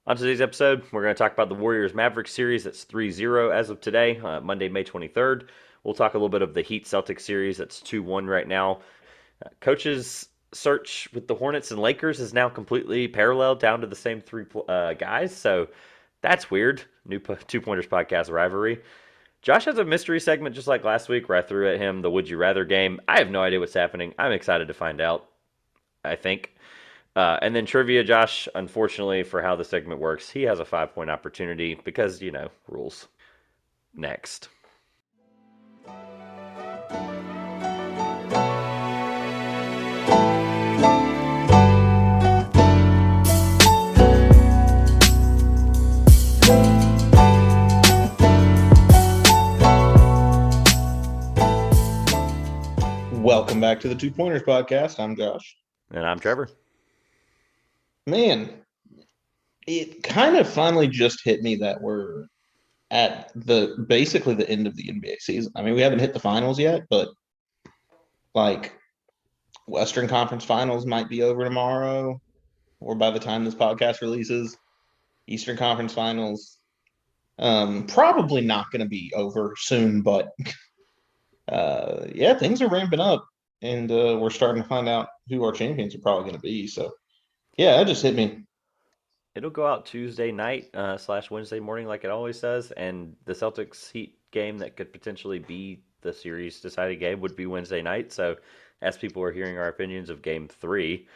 On today's episode, we're going to talk about the Warriors Mavericks series that's 3-0 as of today, Monday, May 23rd. We'll talk a little bit of the Heat Celtics series that's 2-1 right now. Coach's search with the Hornets and Lakers is now completely parallel down to the same three guys, so that's weird. New Two Pointers podcast rivalry. Josh has a mystery segment just like last week where I threw at him the Would You Rather game. I have no idea what's happening. I'm excited to find out, I think. And then trivia, Josh, unfortunately for how the segment works, he has a 5 point opportunity because, rules. Next. Welcome back to the Two Pointers podcast. I'm Josh. And I'm Trevor. Man, it kind of finally just hit me that we're at basically the end of the NBA season. I mean, we haven't hit the finals yet, but like Western Conference Finals might be over tomorrow, or by the time this podcast releases, Eastern Conference Finals probably not going to be over soon, but yeah, things are ramping up, and we're starting to find out who our champions are probably going to be. So yeah, that just hit me. It'll go out Tuesday night / Wednesday morning, like it always does. And the Celtics Heat game that could potentially be the series deciding game would be Wednesday night. So, as people are hearing our opinions of Game 3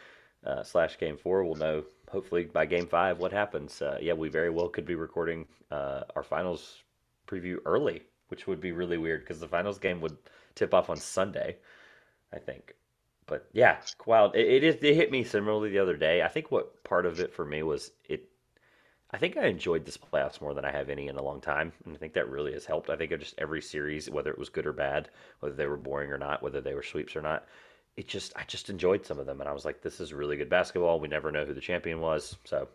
/ Game 4, we'll know hopefully by Game 5 what happens. Yeah, we very well could be recording our finals preview early, which would be really weird because the finals game would tip off on Sunday, I think. But yeah, wild. It hit me similarly the other day. I think what part of it for me was it. I think I enjoyed this playoffs more than I have any in a long time, and I think that really has helped. I think of just every series, whether it was good or bad, whether they were boring or not, whether they were sweeps or not. I just enjoyed some of them, and I was like, this is really good basketball. We never know who the champion was, so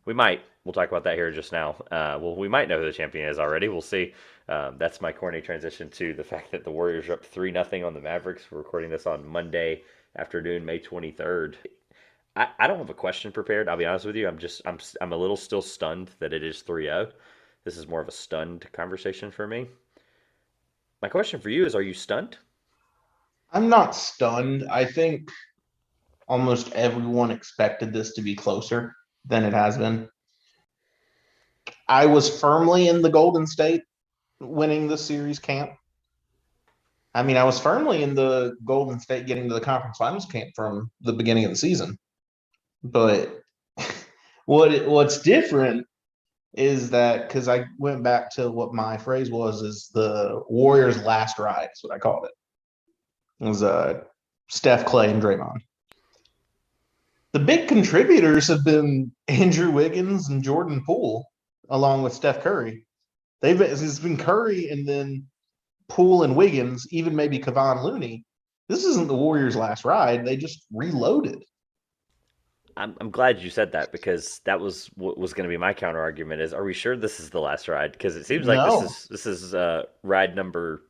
we might. We'll talk about that here just now. Well, we might know who the champion is already. We'll see. That's my corny transition to the fact that the Warriors are up 3-0 on the Mavericks. We're recording this on Monday afternoon, May 23rd. I don't have a question prepared. I'll be honest with you. I'm a little still stunned that it is 3-0. This is more of a stunned conversation for me. My question for you is: are you stunned? I'm not stunned. I think almost everyone expected this to be closer than it has been. I was firmly in the Golden State winning the series camp. I mean, I was firmly in the Golden State getting to the conference finals camp from the beginning of the season. But what's different is that because I went back to what my phrase was is the Warriors' last ride. Is what I called it. It was Steph, Clay, and Draymond. The big contributors have been Andrew Wiggins and Jordan Poole, along with Steph Curry. It's been Curry and then Poole and Wiggins, even maybe Kevon Looney. This isn't the Warriors' last ride. They just reloaded. I'm glad you said that because that was what was going to be my counter argument is are we sure this is the last ride because it seems like this No, is this is ride number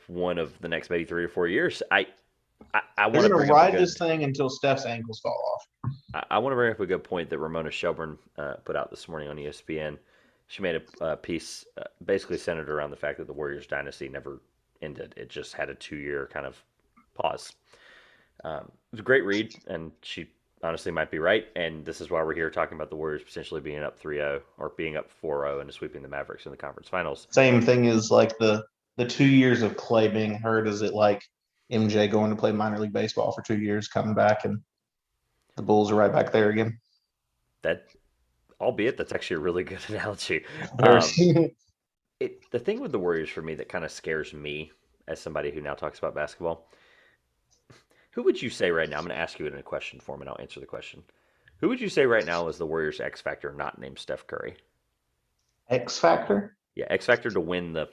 one of the next maybe 3 or 4 years. I they're want to going bring to up a ride good this thing until Steph's ankles fall off. I want to bring up a good point that Ramona Shelburne put out this morning on ESPN. She made a piece basically centered around the fact that the Warriors dynasty never ended. It just had a 2 year kind of pause. It was a great read, and she honestly might be right. And this is why we're here talking about the Warriors potentially being up 3-0 or being up 4-0 and sweeping the Mavericks in the conference finals. Same thing as like the 2 years of Clay being hurt. Is it like MJ going to play minor league baseball for 2 years, coming back, and the Bulls are right back there again? That, albeit, that's actually a really good analogy. There's The thing with the Warriors for me that kind of scares me as somebody who now talks about basketball. Who would you say right now? I'm going to ask you it in a question form, and I'll answer the question. Who would you say right now is the Warriors' X factor, not named Steph Curry? X factor. Yeah, X factor to win the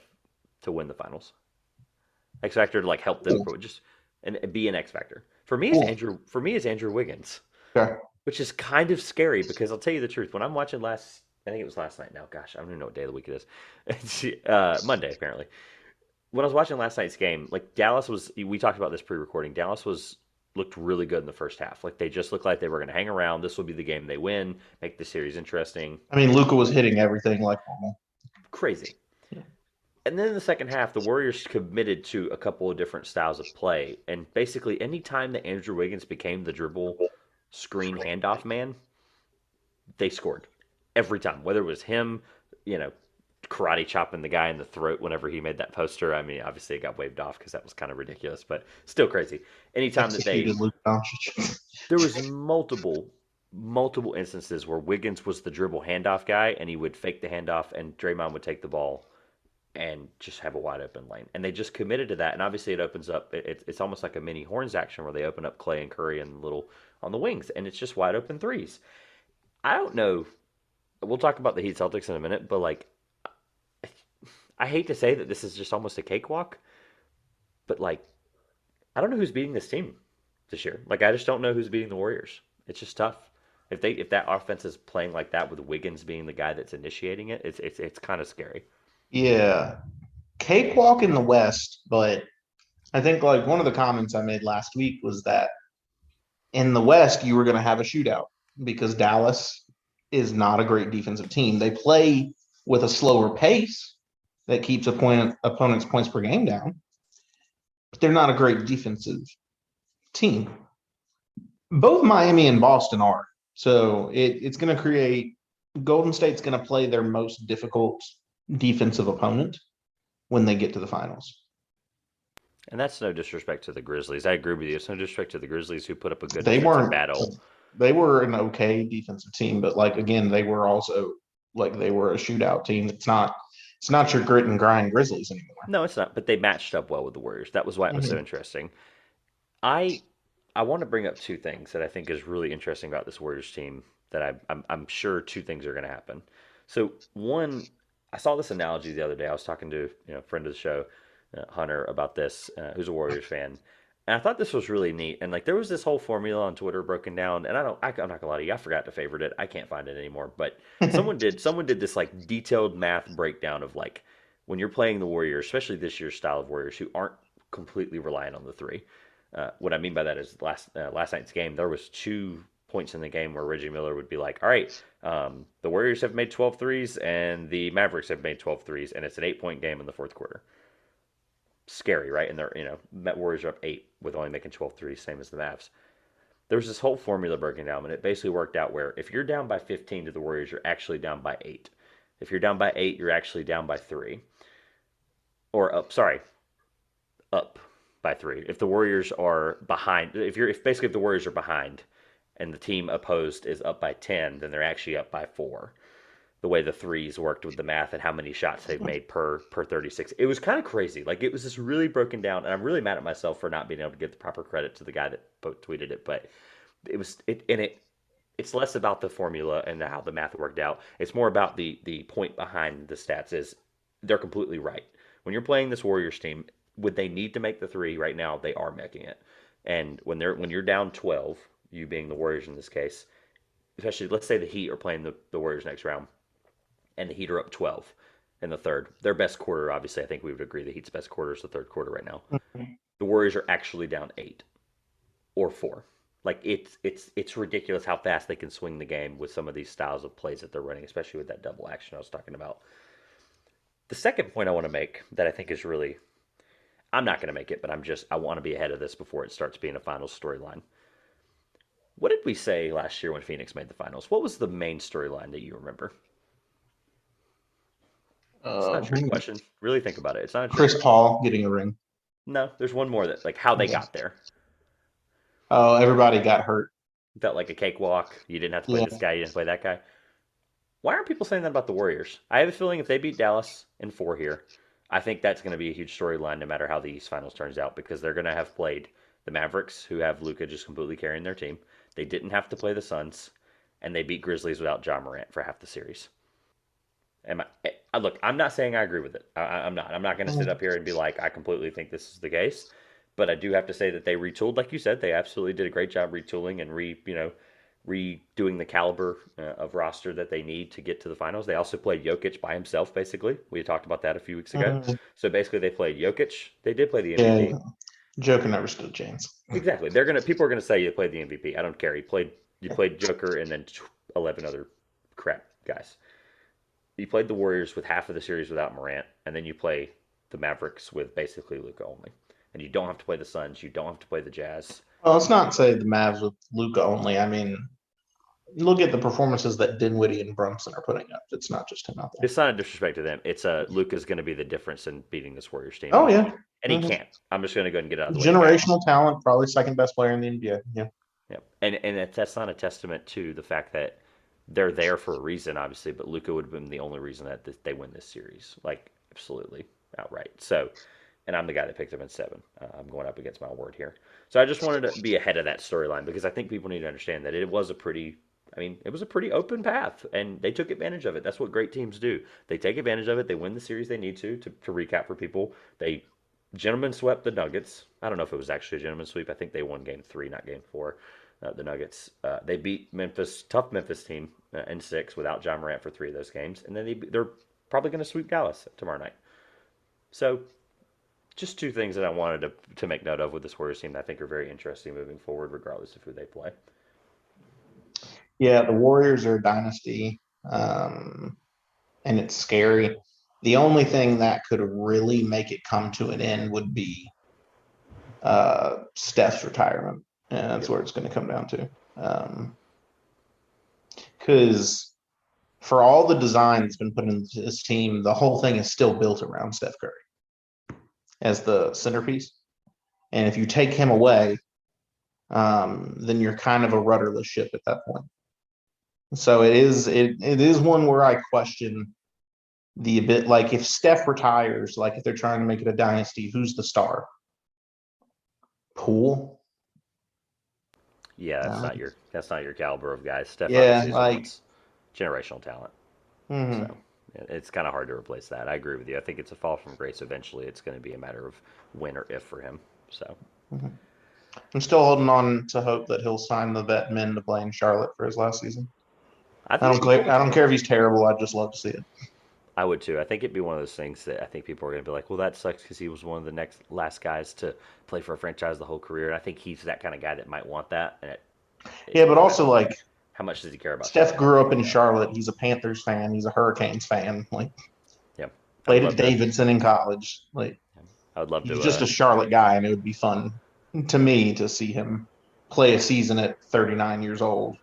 finals. X factor to like help them Cool. just and be an X factor. For me is Cool. Andrew Wiggins, Okay. which is kind of scary because I'll tell you the truth. When I'm watching I think it was last night. Now, gosh, I don't even know what day of the week it is. It's Monday apparently. When I was watching last night's game, like Dallas was, we talked about this pre-recording. Dallas was looked really good in the first half. Like they just looked like they were going to hang around. This will be the game they win, make the series interesting. I mean, Luca was hitting everything like normal. Crazy. Yeah. And then in the second half, the Warriors committed to a couple of different styles of play. And basically, any time that Andrew Wiggins became the dribble screen handoff man, they scored every time. Whether it was him, you know, karate chopping the guy in the throat whenever he made that poster. I mean, obviously it got waved off because that was kind of ridiculous, but still crazy. Anytime that they, Executed Luka Doncic. there was multiple instances where Wiggins was the dribble handoff guy and he would fake the handoff and Draymond would take the ball and just have a wide open lane. And they just committed to that. And obviously it opens up, it's almost like a mini Horns action where they open up Clay and Curry and little on the wings and it's just wide open threes. I don't know. We'll talk about the Heat Celtics in a minute, but like, I hate to say that this is just almost a cakewalk, but like, I don't know who's beating this team this year. Like, I just don't know who's beating the Warriors. It's just tough. If that offense is playing like that with Wiggins being the guy that's initiating it, it's kind of scary. Yeah. Cakewalk in the West, but I think like one of the comments I made last week was that in the West, you were going to have a shootout because Dallas is not a great defensive team. They play with a slower pace that keeps opponents' points per game down, but they're not a great defensive team. Both Miami and Boston are. So it's going to create Golden State's going to play their most difficult defensive opponent when they get to the finals. And that's no disrespect to the Grizzlies. I agree with you. It's no disrespect to the Grizzlies who put up a good They defensive weren't battle. they were an okay defensive team, but like again, they were also like they were a shootout team. It's not your grit and grind Grizzlies anymore. No, it's not. But they matched up well with the Warriors. That was why it was so Mm-hmm. interesting. I I want to bring up two things that I think is really interesting about this Warriors team. That I'm sure two things are going to happen. So one, I saw this analogy the other day. I was talking to a friend of the show, Hunter, about this, who's a Warriors fan, and I thought this was really neat. And like there was this whole formula on Twitter broken down, and I'm not gonna lie to you, I forgot to favorite it. I can't find it anymore. But someone did this like detailed math breakdown of like when you're playing the Warriors, especially this year's style of Warriors, who aren't completely reliant on the three. What I mean by that is last night's game, there was 2 points in the game where Reggie Miller would be like, all right, the Warriors have made 12 threes and the Mavericks have made 12 threes, and it's an 8 point game in the fourth quarter. Scary, right? And Met Warriors are up 8 with only making 12 threes, same as the Mavs. There was this whole formula broken down, and it basically worked out where if you're down by 15 to the Warriors, you're actually down by 8. If you're down by 8, you're actually down by 3. Or up by 3. If the Warriors are behind, if the Warriors are behind and the team opposed is up by 10, then they're actually up by 4. The way the threes worked with the math and how many shots they've made per 36. It was kind of crazy. Like it was just really broken down, and I'm really mad at myself for not being able to give the proper credit to the guy that tweeted it. But it's less about the formula and how the math worked out. It's more about the point behind the stats. Is they're completely right. When you're playing this Warriors team, would they need to make the three right now? They are making it. And when you're down 12, you being the Warriors in this case, especially let's say the Heat are playing the Warriors next round, and the Heat are up 12 in the third. Their best quarter, obviously, I think we would agree the Heat's best quarter is the third quarter right now. The Warriors are actually down 8 or 4. Like it's ridiculous how fast they can swing the game with some of these styles of plays that they're running, especially with that double action I was talking about. The second point I want to make that I think is really, I'm not going to make it, but I want to be ahead of this before it starts being a finals storyline. What did we say last year when Phoenix made the finals? What was the main storyline that you remember? It's not a trick question. Really think about it. It's not a trick Chris question. Paul getting a ring. No, there's one more that like how they Yeah. got there. Oh, everybody got hurt. Felt like a cakewalk. You didn't have to play Yeah. this guy. You didn't play that guy. Why aren't people saying that about the Warriors? I have a feeling if they beat Dallas in 4 here, I think that's going to be a huge storyline no matter how the East Finals turns out because they're going to have played the Mavericks, who have Luka just completely carrying their team. They didn't have to play the Suns, and they beat Grizzlies without Ja Morant for half the series. Look, I'm not saying I agree with it. I'm not. I'm not going to sit up here and be like, I completely think this is the case. But I do have to say that they retooled, like you said, they absolutely did a great job retooling and redoing the caliber of roster that they need to get to the finals. They also played Jokic by himself, basically. We talked about that a few weeks ago. Mhm. So basically, they played Jokic. They did play the Yeah. MVP. Joker never stood a chance. Exactly. People are gonna say you played the MVP. I don't care. You played Joker and then 11 other crap guys. You played the Warriors with half of the series without Morant, and then you play the Mavericks with basically Luka only. And you don't have to play the Suns. You don't have to play the Jazz. Well, let's not say the Mavs with Luca only. I mean, look at the performances that Dinwiddie and Brunson are putting up. It's not just him out there. It's not a disrespect to them. It's Luka's going to be the difference in beating this Warriors team, Oh yeah, and he hmm can't. I'm just going to go ahead and get it out of the way. He can't. generational talent, probably second best player in the NBA. Yeah. Yep. And that's not a testament to the fact that they're there for a reason, obviously, but Luka would have been the only reason that they win this series, like absolutely outright. So, and I'm the guy that picked them in 7. I'm going up against my word here. So I just wanted to be ahead of that storyline because I think people need to understand that it was a pretty. I mean, it was a pretty open path, and they took advantage of it. That's what great teams do. They take advantage of it. They win the series they need to recap for people. They gentlemen swept the Nuggets. I don't know if it was actually a gentleman sweep. I think they won Game 3, not Game 4. The Nuggets. They beat Memphis, tough Memphis team in 6 without John Morant for 3 of those games, and then they're probably going to sweep Dallas tomorrow night. So, just 2 things that I wanted to make note of with this Warriors team that I think are very interesting moving forward, regardless of who they play. Yeah, the Warriors are a dynasty, and it's scary. The only thing that could really make it come to an end would be Steph's retirement, and that's Yep. where it's going to come down to. Because for all the design that's been put into this team, the whole thing is still built around Steph Curry as the centerpiece. And if you take him away, then you're kind of a rudderless ship at that point. So it is one where I question the bit like if Steph retires, like if they're trying to make it a dynasty, who's the star? Poole? Yeah, Uh, that's not your caliber of guys. Steph yeah, obviously is like once generational talent, mhm. so it's kind of hard to replace that. I agree with you. I think it's a fall from grace. Eventually, it's going to be a matter of when or if for him. So Mhm. I'm still holding on to hope that he'll sign the vet men to play in Charlotte for his last season. I think it'd be cool. I don't care if he's terrible. I'd just love to see it. I would too. I think it'd be one of those things that I think people are going to be like, well, that sucks because he was one of the last guys to play for a franchise the whole career. And I think he's that kind of guy that might want that. And Yeah, but how, also like how much does he care about Steph Charlotte? grew up Maybe in not. Charlotte. He's a Panthers fan. He's a Hurricanes fan. Like Yeah, I would played at love to. Davidson in college. Like I would love he's to. just a Charlotte guy, and it would be fun to me to see him play a season at 39 years old.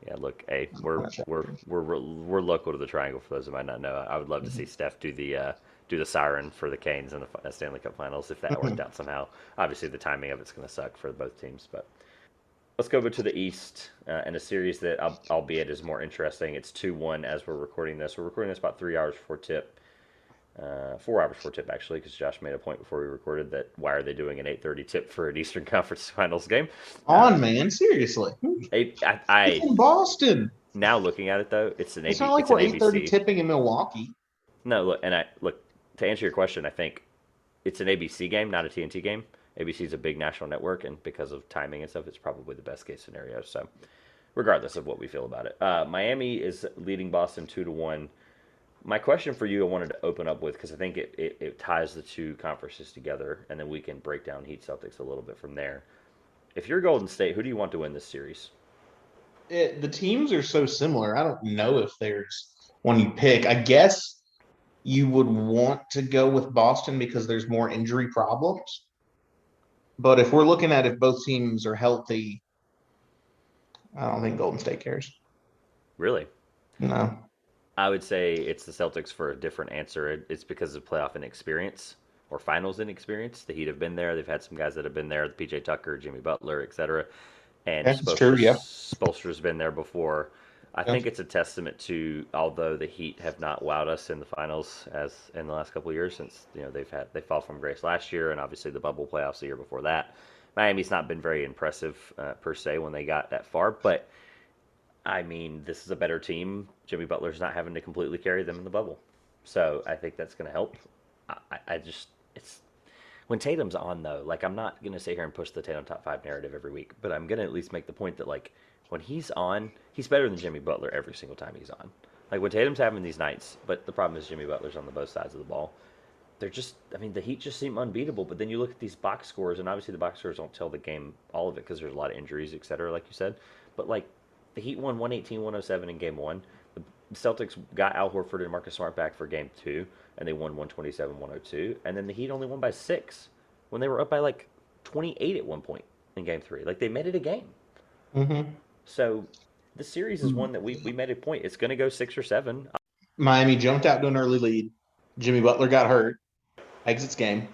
Yeah, look, hey, we're local to the Triangle. For those who might not know, I would love to see Steph do the siren for the Canes in the Stanley Cup Finals if that worked out somehow. Obviously, the timing of it's going to suck for both teams, but let's go over to the East in a series that, albeit, is more interesting. It's 2-1 as we're recording this. We're recording this about 3 hours before tip. 4 hours before tip actually, because Josh made a point before we recorded that why are they doing an 8:30 tip for an Eastern Conference Finals game? On man, seriously, it's I in Boston. now looking at it though, It's not like it's an we're 8:30 ABC. tipping in Milwaukee. No, look, and I look to answer your question. I think it's an ABC game, not a TNT game. ABC is a big national network, and because of timing and stuff, it's probably the best case scenario. So, regardless of what we feel about it, Miami is leading Boston 2-1. My question for you, I wanted to open up with because I think it ties the two conferences together, and then we can break down Heat Celtics a little bit from there. If you're Golden State, who do you want to win this series? The teams are so similar. I don't know if there's one you pick. I guess you would want to go with Boston because there's more injury problems. But if we're looking at if both teams are healthy, I don't think Golden State cares. Really? No. I would say it's the Celtics for a different answer. It's because of playoff inexperience or finals inexperience. The Heat have been there. They've had some guys that have been there, PJ Tucker, Jimmy Butler, etc. And Yeah, it's true. Yeah. Spoelstra's been there before. I Yeah. think it's a testament to although the Heat have not wowed us in the finals as in the last couple of years since they fall from grace last year and obviously the bubble playoffs the year before that. Miami's not been very impressive per se when they got that far, but I mean, this is a better team. Jimmy Butler's not having to completely carry them in the bubble. So I think that's going to help. I just, it's, when Tatum's on, though, like, I'm not going to sit here and push the Tatum top 5 narrative every week, but I'm going to at least make the point that, like, when he's on, he's better than Jimmy Butler every single time he's on. Like, when Tatum's having these nights, but the problem is Jimmy Butler's on the both sides of the ball. they're just, I mean, the Heat just seem unbeatable. But then you look at these box scores, and obviously the box scores don't tell the game all of it because there's a lot of injuries, et cetera, like you said. But like the Heat won 118-107 in game one. The Celtics got Al Horford and Marcus Smart back for game two, and they won 127-102. And then the Heat only won by six when they were up by like 28 at one point in game three. Like they made it a game. Mm-hmm. So the series is one that we made a point. It's going to go 6 or 7. Miami jumped out to an early lead. Jimmy Butler got hurt, exits game.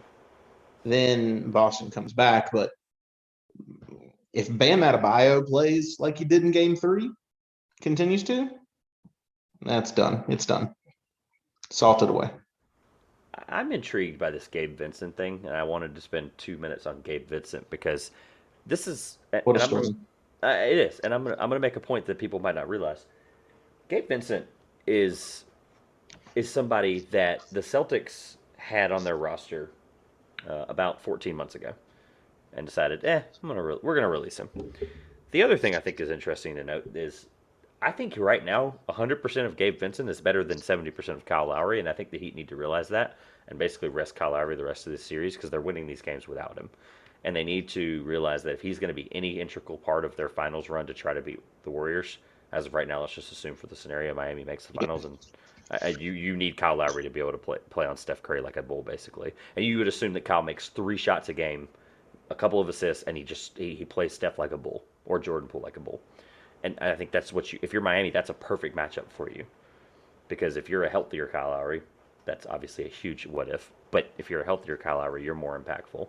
Then Boston comes back, but if Bam Adebayo plays like he did in game three, continues to, that's done. It's done. Salted away. I'm intrigued by this Gabe Vincent thing, and I wanted to spend 2 minutes on Gabe Vincent because this is, and What a I'm story. it is, and I'm gonna make a point that people might not realize. Gabe Vincent is somebody that the Celtics had on their roster about 14 months ago, and decided, we're gonna release him. The other thing I think is interesting to note is I think right now 100% of Gabe Vincent is better than 70% of Kyle Lowry, and I think the Heat need to realize that and basically rest Kyle Lowry the rest of this series because they're winning these games without him. And they need to realize that if he's going to be any integral part of their finals run to try to beat the Warriors, as of right now, let's just assume for the scenario Miami makes the finals, and you need Kyle Lowry to be able to play on Steph Curry like a bull, basically. And you would assume that Kyle makes 3 shots a game, a couple of assists, and he plays Steph like a bull or Jordan Poole like a bull. And I think that's what if you're Miami, that's a perfect matchup for you. Because if you're a healthier Kyle Lowry, that's obviously a huge what if. But if you're a healthier Kyle Lowry, you're more impactful.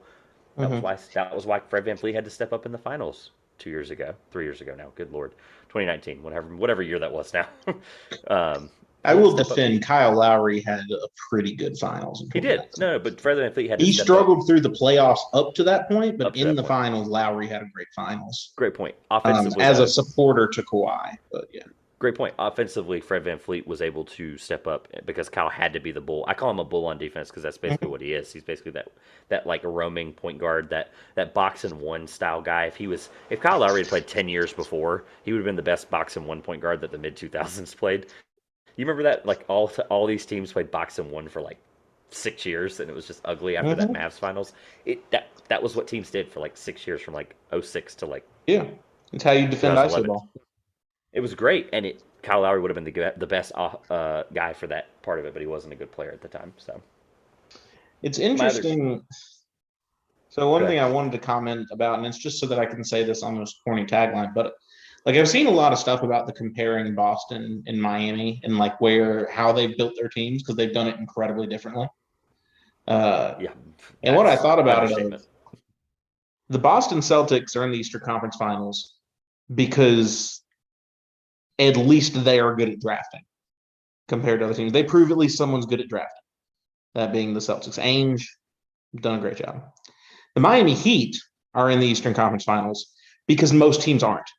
Mm-hmm. That was why Fred VanVleet had to step up in the finals 2 years ago, 3 years ago now. Good Lord, 2019, whatever year that was now. I He had to will step up. defend Kyle Lowry had a pretty good finals in He did 2019. no, but Fred VanVleet had to He step up struggled through the playoffs up to that point, but up to in that the point. finals, Lowry had a great finals. Great point. Offensively, As a though, supporter to Kawhi, but yeah. great point. Offensively, Fred VanVleet was able to step up because Kyle had to be the bull. I call him a bull on defense because that's basically what he is. He's basically that like a roaming point guard, that box and one style guy. If Kyle Lowry had played 10 years before, he would have been the best box and one point guard that the mid 2000s played. You remember that? Like all these teams played box and one for like 6 years, and it was just ugly after that Mm-hmm. Mavs finals. That was what teams did for like 6 years, from like '06 to like Yeah. It's how you defend ISO 2011. ball. It was great, and Kyle Lowry would have been the best guy for that part of it, but he wasn't a good player at the time. So It's my other interesting. So go one thing ahead. I wanted to comment about, and it's just so that I can say this on this corny tagline, but like I've seen a lot of stuff about the comparing Boston and Miami and like how they've built their teams because they've done it incredibly differently. Uh, Yeah, and what I that's thought about it of understatement. the Boston Celtics are in the Eastern Conference Finals because at least they are good at drafting compared to other teams. They prove at least someone's good at drafting. That being the Celtics. Ainge done a great job. The Miami Heat are in the Eastern Conference Finals because most teams aren't.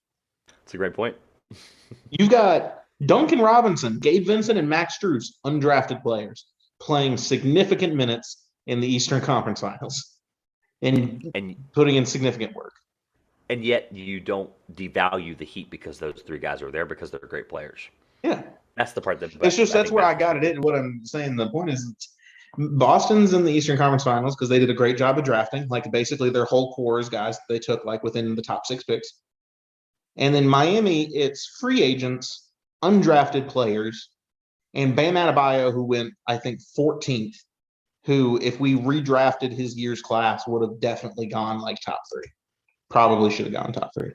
It's a great point. You've got Duncan Robinson, Gabe Vincent, and Max Strus, undrafted players, playing significant minutes in the Eastern Conference Finals and And putting in significant work. and yet you don't devalue the Heat because those 3 guys are there because they're great players. Yeah. That's the part that It's just I that's think where I baffles got it people. in. What I'm saying, the point is Boston's in the Eastern Conference Finals because they did a great job of drafting. Like basically their whole core is guys that they took like within the top 6 picks. And then Miami, it's free agents, undrafted players, and Bam Adebayo, who went, I think, 14th, who, if we redrafted his year's class, would have definitely gone like top 3. Probably should have gone top 3.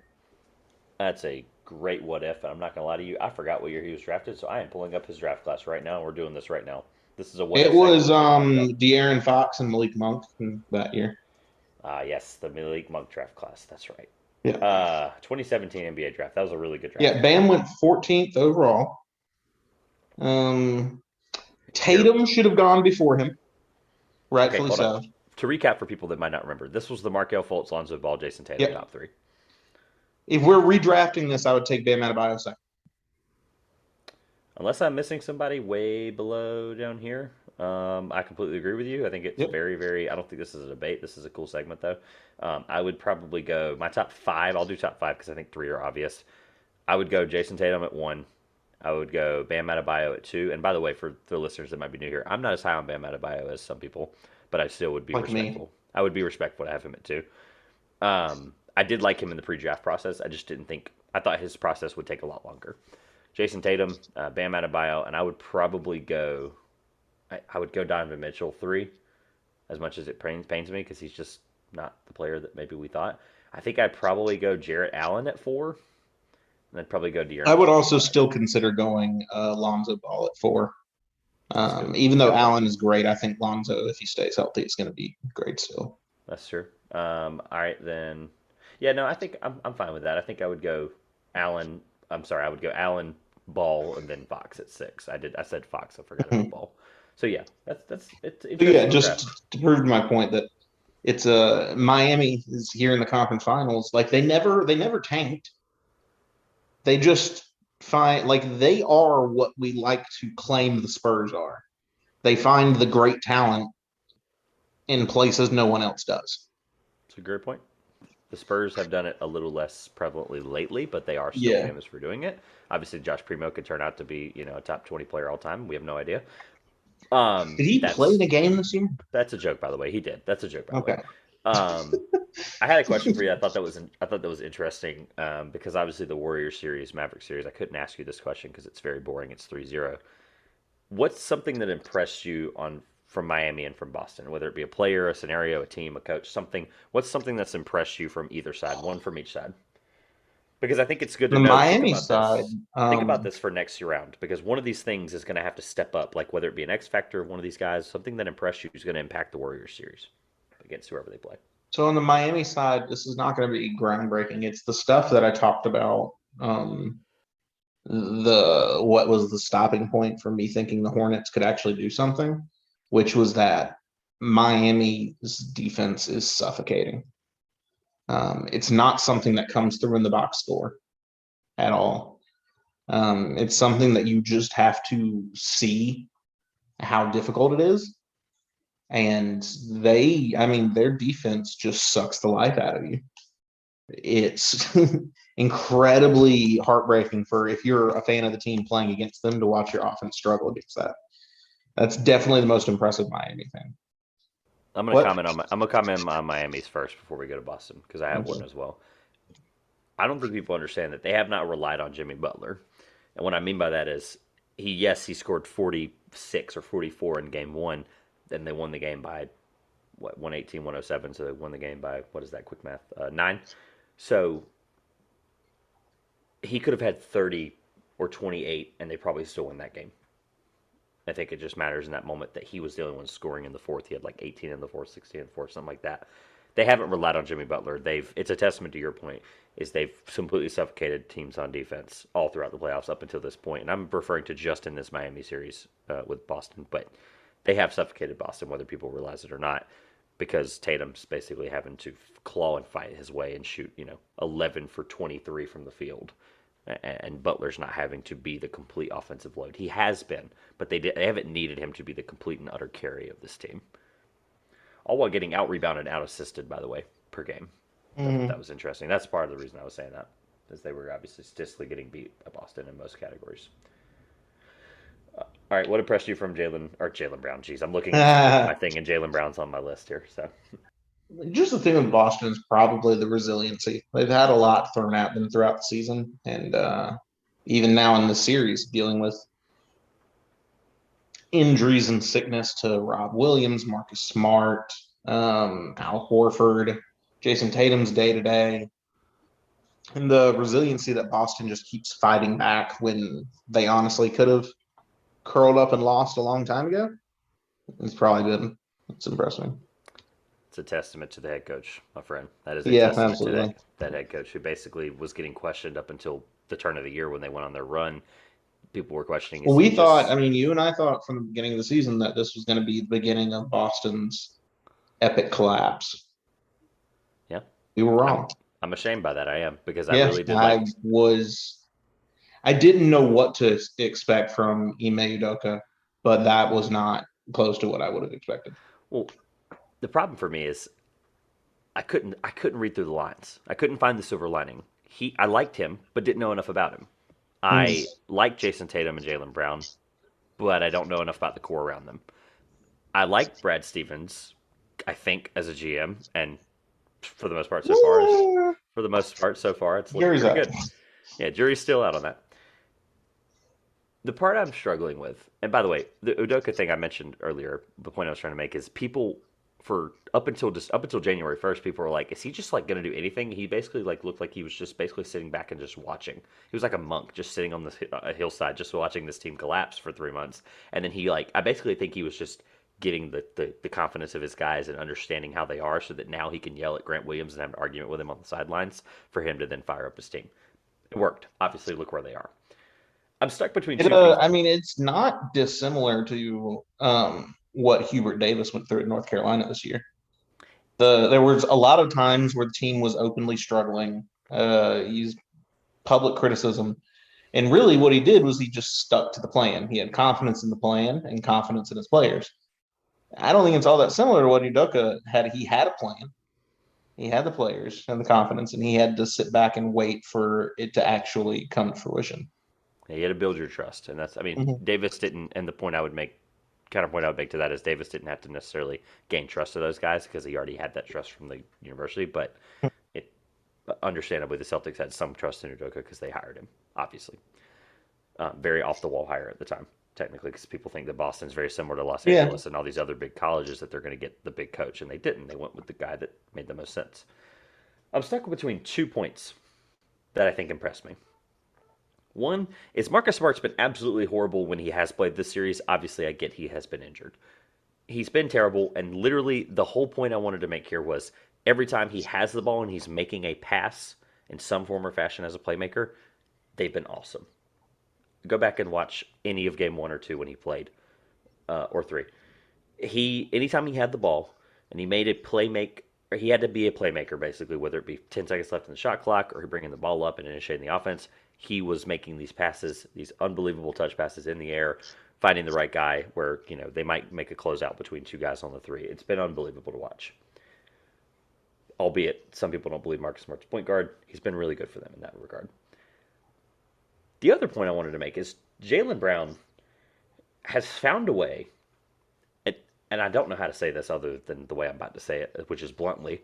That's a great what if, and I'm not gonna lie to you, I forgot what year he was drafted, so I am pulling up his draft class right now, and we're doing this right now. This is a what It if segment was we're just talking about. De'Aaron Fox and Malik Monk that year. Yes, the Malik Monk draft class. That's right. Yeah. 2017 NBA draft. That was a really good draft. Yeah, Bam went 14th overall. Here, Tatum should have gone before him, okay, rightfully hold up. so. To recap for people that might not remember, this was the Markel Fultz, Lonzo Ball, Jason Tatum Yep. top 3. If we're redrafting this, I would take Bam Adebayo second. Unless I'm missing somebody way below down here, I completely agree with you. I think it's Yep. very, very. I don't think this is a debate. This is a cool segment, though. I would probably go my top 5. I'll do top 5 because I think 3 are obvious. I would go Jason Tatum at 1, I would go Bam Adebayo at 2. And by the way, for the listeners that might be new here, I'm not as high on Bam Adebayo as some people, but I still would be Like me. respectful. I would be respectful to have him at 2. I did like him in the pre-draft process. I just didn't think I thought his process would take a lot longer. Jason Tatum, Bam Adebayo, and I would probably go. I would go Donovan Mitchell 3, as much as it pains me because he's just not the player that maybe we thought. I think I'd probably go Jarrett Allen at 4, and I'd probably go I De'Aaron would Fox at also 5. still consider going Lonzo Ball at 4. That's a good. Even though Good point. Allen is great, I think Lonzo, if he stays healthy, is going to be great still. That's true. All right then. Yeah, no, I think I'm fine with that. I think I would go Allen. I'm sorry, I would go Allen, Ball, and then Fox at 6. I said Fox. I forgot about Ball. So yeah, it's So yeah, interesting draft. just to prove my point that it's Miami is here in the conference finals. Like they never tanked. They just find like they are what we like to claim the Spurs are. They find the great talent in places no one else does. It's a great point. The Spurs have done it a little less prevalently lately, but they are still Yeah. famous for doing it. Obviously, Josh Primo could turn out to be, a top 20 player all time. We have no idea. Did he play in That's a game this year? that's a joke, by the way. He did. That's a joke, by the way. Okay. Um, I had a question for you. I thought that was interesting because obviously the Warriors series, Maverick series. I couldn't ask you this question because it's very boring. It's 3-0. What's something that impressed you on from Miami and from Boston, whether it be a player, a scenario, a team, a coach, something? What's something that's impressed you from either side? One from each side. Because I think it's good to The know. Miami side, Think about this for next year round. Because one of these things is going to have to step up, like whether it be an X factor of one of these guys, something that impressed you is going to impact the Warriors series against whoever they play. so on the Miami side, this is not going to be groundbreaking. It's the stuff that I talked about. The what was the stopping point for me thinking the Hornets could actually do something, which was that Miami's defense is suffocating. It's not something that comes through in the box score at all. It's something that you just have to see how difficult it is. And their defense just sucks the life out of you. It's incredibly heartbreaking for if you're a fan of the team playing against them to watch your offense struggle against that. That's definitely the most impressive Miami thing. What? I'm gonna comment on Miami's first before we go to Boston because I have one Okay. as well. I don't think people understand that they have not relied on Jimmy Butler, and what I mean by that is he scored 46 or 44 in game one, and they won the game by what 118 107, so they won the game by what is that quick math 9. So he could have had 30 or 28, and they probably still win that game. I think it just matters in that moment that he was the only one scoring in the fourth. He had like 18 in the fourth, 16 in the fourth, something like that. They haven't relied on Jimmy Butler. It's a testament to your point is they've completely suffocated teams on defense all throughout the playoffs up until this point. And I'm referring to just in this Miami series with Boston, but they have suffocated Boston whether people realize it or not because Tatum's basically having to claw and fight his way and shoot 11 for 23 from the field and Butler's not having to be the complete offensive load. He has been, but they haven't needed him to be the complete and utter carry of this team. All while getting out rebounded, out assisted, by the way, per game. I thought that Mhm. was interesting. That's part of the reason I was saying that, is they were obviously statistically getting beat by Boston in most categories. All right, what impressed you from Jaylen Brown? Jeez, I'm looking at my thing, and Jaylen Brown's on my list here. So Just the thing with Boston is probably the resiliency. They've had a lot thrown at them throughout the season, and even now in the series, dealing with injuries and sickness to Rob Williams, Marcus Smart, Al Horford, Jason Tatum's day to day, and the resiliency that Boston just keeps fighting back when they honestly could have curled up and lost a long time ago. It's probably good. It's impressive. it's a testament to the head coach, my friend. That is a Yeah, testament to absolutely. that head coach who basically was getting questioned up until the turn of the year when they went on their run. People were questioning, Well, is we he thought, I just mean, you and I thought from the beginning of the season that this was going to be the beginning of Boston's epic collapse. yeah? We were I'm wrong. I'm ashamed by that. I am because I Yeah, really did like. I didn't know what to expect from Ime Udoka, but that was not close to what I would have expected. Well, the problem for me is I couldn't read through the lines. I couldn't find the silver lining. I liked him, but didn't know enough about him. I like Jason Tatum and Jaylen Brown, but I don't know enough about the core around them. I like Brad Stevens, I think, as a GM, and for the most part so far, it's looking Jury's pretty out. good. Yeah, jury's still out on that. The part I'm struggling with, and by the way, the Udoka thing I mentioned earlier, the point I was trying to make is people for up until January 1st, people were like, "Is he just like going to do anything?" He basically like looked like he was just basically sitting back and just watching. He was like a monk, just sitting on this hillside, just watching this team collapse for 3 months. And then he like, I basically think he was just getting the confidence of his guys and understanding how they are, so that now he can yell at Grant Williams and have an argument with him on the sidelines for him to then fire up his team. It worked. Obviously, look where they are. I'm stuck between two things. I mean, it's not dissimilar to what Hubert Davis went through at North Carolina this year. There was a lot of times where the team was openly struggling. He's public criticism, and really what he did was he just stuck to the plan. He had confidence in the plan and confidence in his players. I don't think it's all that similar to what Udoka had. He had a plan. He had the players and the confidence, and he had to sit back and wait for it to actually come to fruition. You got to build your trust, and that's. I mean, Mm-hmm. Davis didn't. And the point I would make, counterpoint I would make to that is Davis didn't have to necessarily gain trust of those guys because he already had that trust from the university. But it, understandably, the Celtics had some trust in Udoka because they hired him. Obviously, very off the wall hire at the time, technically, because people think that Boston's very similar to Los Yeah. Angeles and all these other big colleges that they're going to get the big coach, and they didn't. They went with the guy that made the most sense. I'm stuck between 2 points that I think impressed me. One is Marcus Smart's been absolutely horrible when he has played this series. Obviously, I get he has been injured. He's been terrible, and literally the whole point I wanted to make here was every time he has the ball and he's making a pass in some form or fashion as a playmaker, they've been awesome. Go back and watch any of game 1 or 2 when he played, or 3. Anytime he had the ball and he made a play make, or he had to be a playmaker basically, whether it be 10 seconds left in the shot clock or bringing the ball up and initiating the offense. He was making these passes, these unbelievable touch passes in the air, finding the right guy where they might make a closeout between two guys on the three. It's been unbelievable to watch. Albeit some people don't believe Marcus Smart's point guard, he's been really good for them in that regard. The other point I wanted to make is Jaylen Brown has found a way, and I don't know how to say this other than the way I'm about to say it, which is bluntly.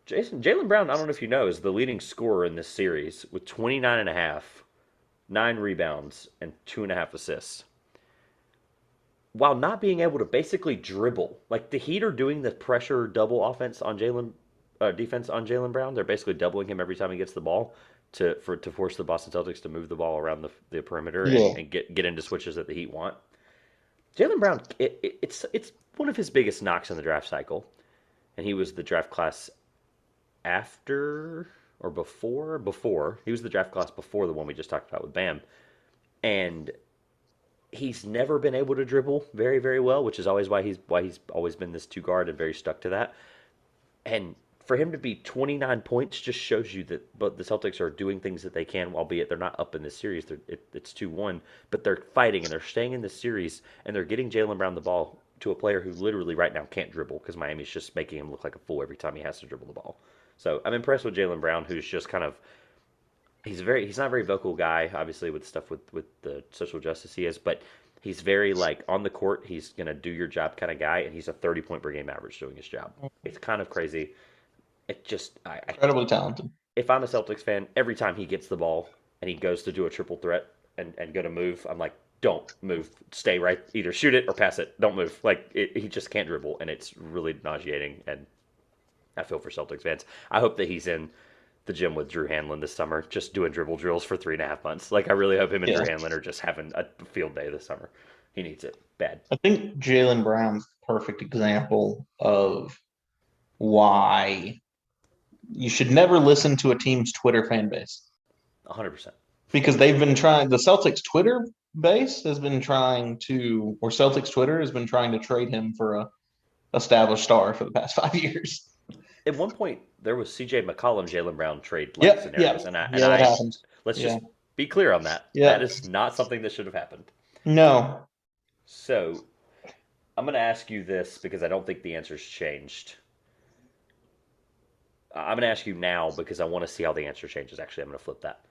Jaylen Brown, I don't know if you know, is the leading scorer in this series with 29 and a half, 9 rebounds, and 2.5 assists. While not being able to basically dribble, like the Heat are doing the pressure double offense on Jaylen, defense on Jaylen Brown. They're basically doubling him every time he gets the ball to force the Boston Celtics to move the ball around the perimeter Yeah. and get into switches that the Heat want. Jaylen Brown, it's one of his biggest knocks in the draft cycle, and he was the draft class after or before he was the draft class before the one we just talked about with Bam, and he's never been able to dribble very very well, which is always why he's always been this two guard and very stuck to that. And for him to be 29 points just shows you that but the Celtics are doing things that they can, albeit they're not up in this series. It's 2-1, but they're fighting and they're staying in this series and they're getting Jaylen Brown the ball to a player who literally right now can't dribble because Miami's just making him look like a fool every time he has to dribble the ball. So I'm impressed with Jaylen Brown, who's just kind of he's not a very vocal guy, obviously with stuff with the social justice he is, but he's very like on the court, he's gonna do your job kind of guy, and he's a 30 point per game average doing his job. It's kind of crazy. It just Incredibly talented. if I'm a Celtics fan, every time he gets the ball and he goes to do a triple threat and go to move, I'm like, don't move, stay right, either shoot it or pass it, don't move. Like he just can't dribble, and it's really nauseating. And I feel for Celtics fans. I hope that he's in the gym with Drew Hanlon this summer, just doing dribble drills for 3.5 months. Like I really hope him and Yeah. Drew Hanlon are just having a field day this summer. He needs it bad. I think Jaylen Brown's the perfect example of why you should never listen to a team's Twitter fan base 100%. because they've been trying. The Celtics Twitter base has been trying to, or Celtics Twitter has been trying to trade him for a established star for the past 5 years. At one point, there was C.J. McCollum, Jaylen Brown trade like Yep, scenarios, yep, and I and yeah, that I happens. let's Yeah, just be clear on that. That yeah, is not something that should have happened. no, So I'm going to ask you this because I don't think the answer's changed. I'm going to ask you now because I want to see how the answer changes. Actually, I'm going to flip that.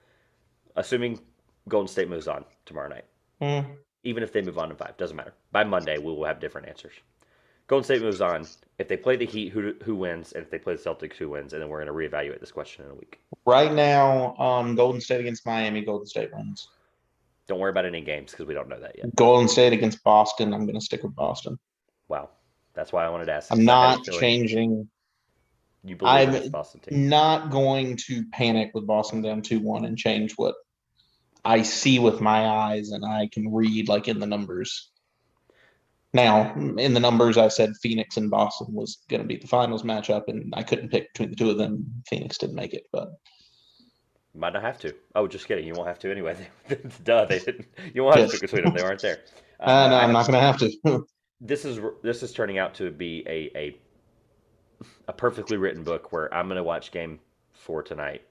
Assuming Golden State moves on tomorrow night. Hmm. Even if they move on in 5, doesn't matter. By Monday, we will have different answers. Golden State moves on. If they play the Heat, who wins? And if they play the Celtics, who wins? And then we're going to reevaluate this question in a week. Right now, Golden State against Miami, Golden State wins. Don't worry about any games because we don't know that yet. Golden State against Boston, I'm going to stick with Boston. Wow. That's why I wanted to ask. I'm I had a not feeling changing. you believe in this I'm Boston team. not going to panic with Boston down 2-1 and change what I see with my eyes and I can read like in the numbers. Now, in the numbers, I said Phoenix and Boston was going to be the finals matchup, and I couldn't pick between the two of them. Phoenix didn't make it, but Might not have to. Oh, just kidding. You won't have to anyway. Duh, they didn't. You won't have to yes. pick between them. They aren't there. No, I I'm have, not going to have to. this is turning out to be a perfectly written book where I'm going to watch Game 4 tonight,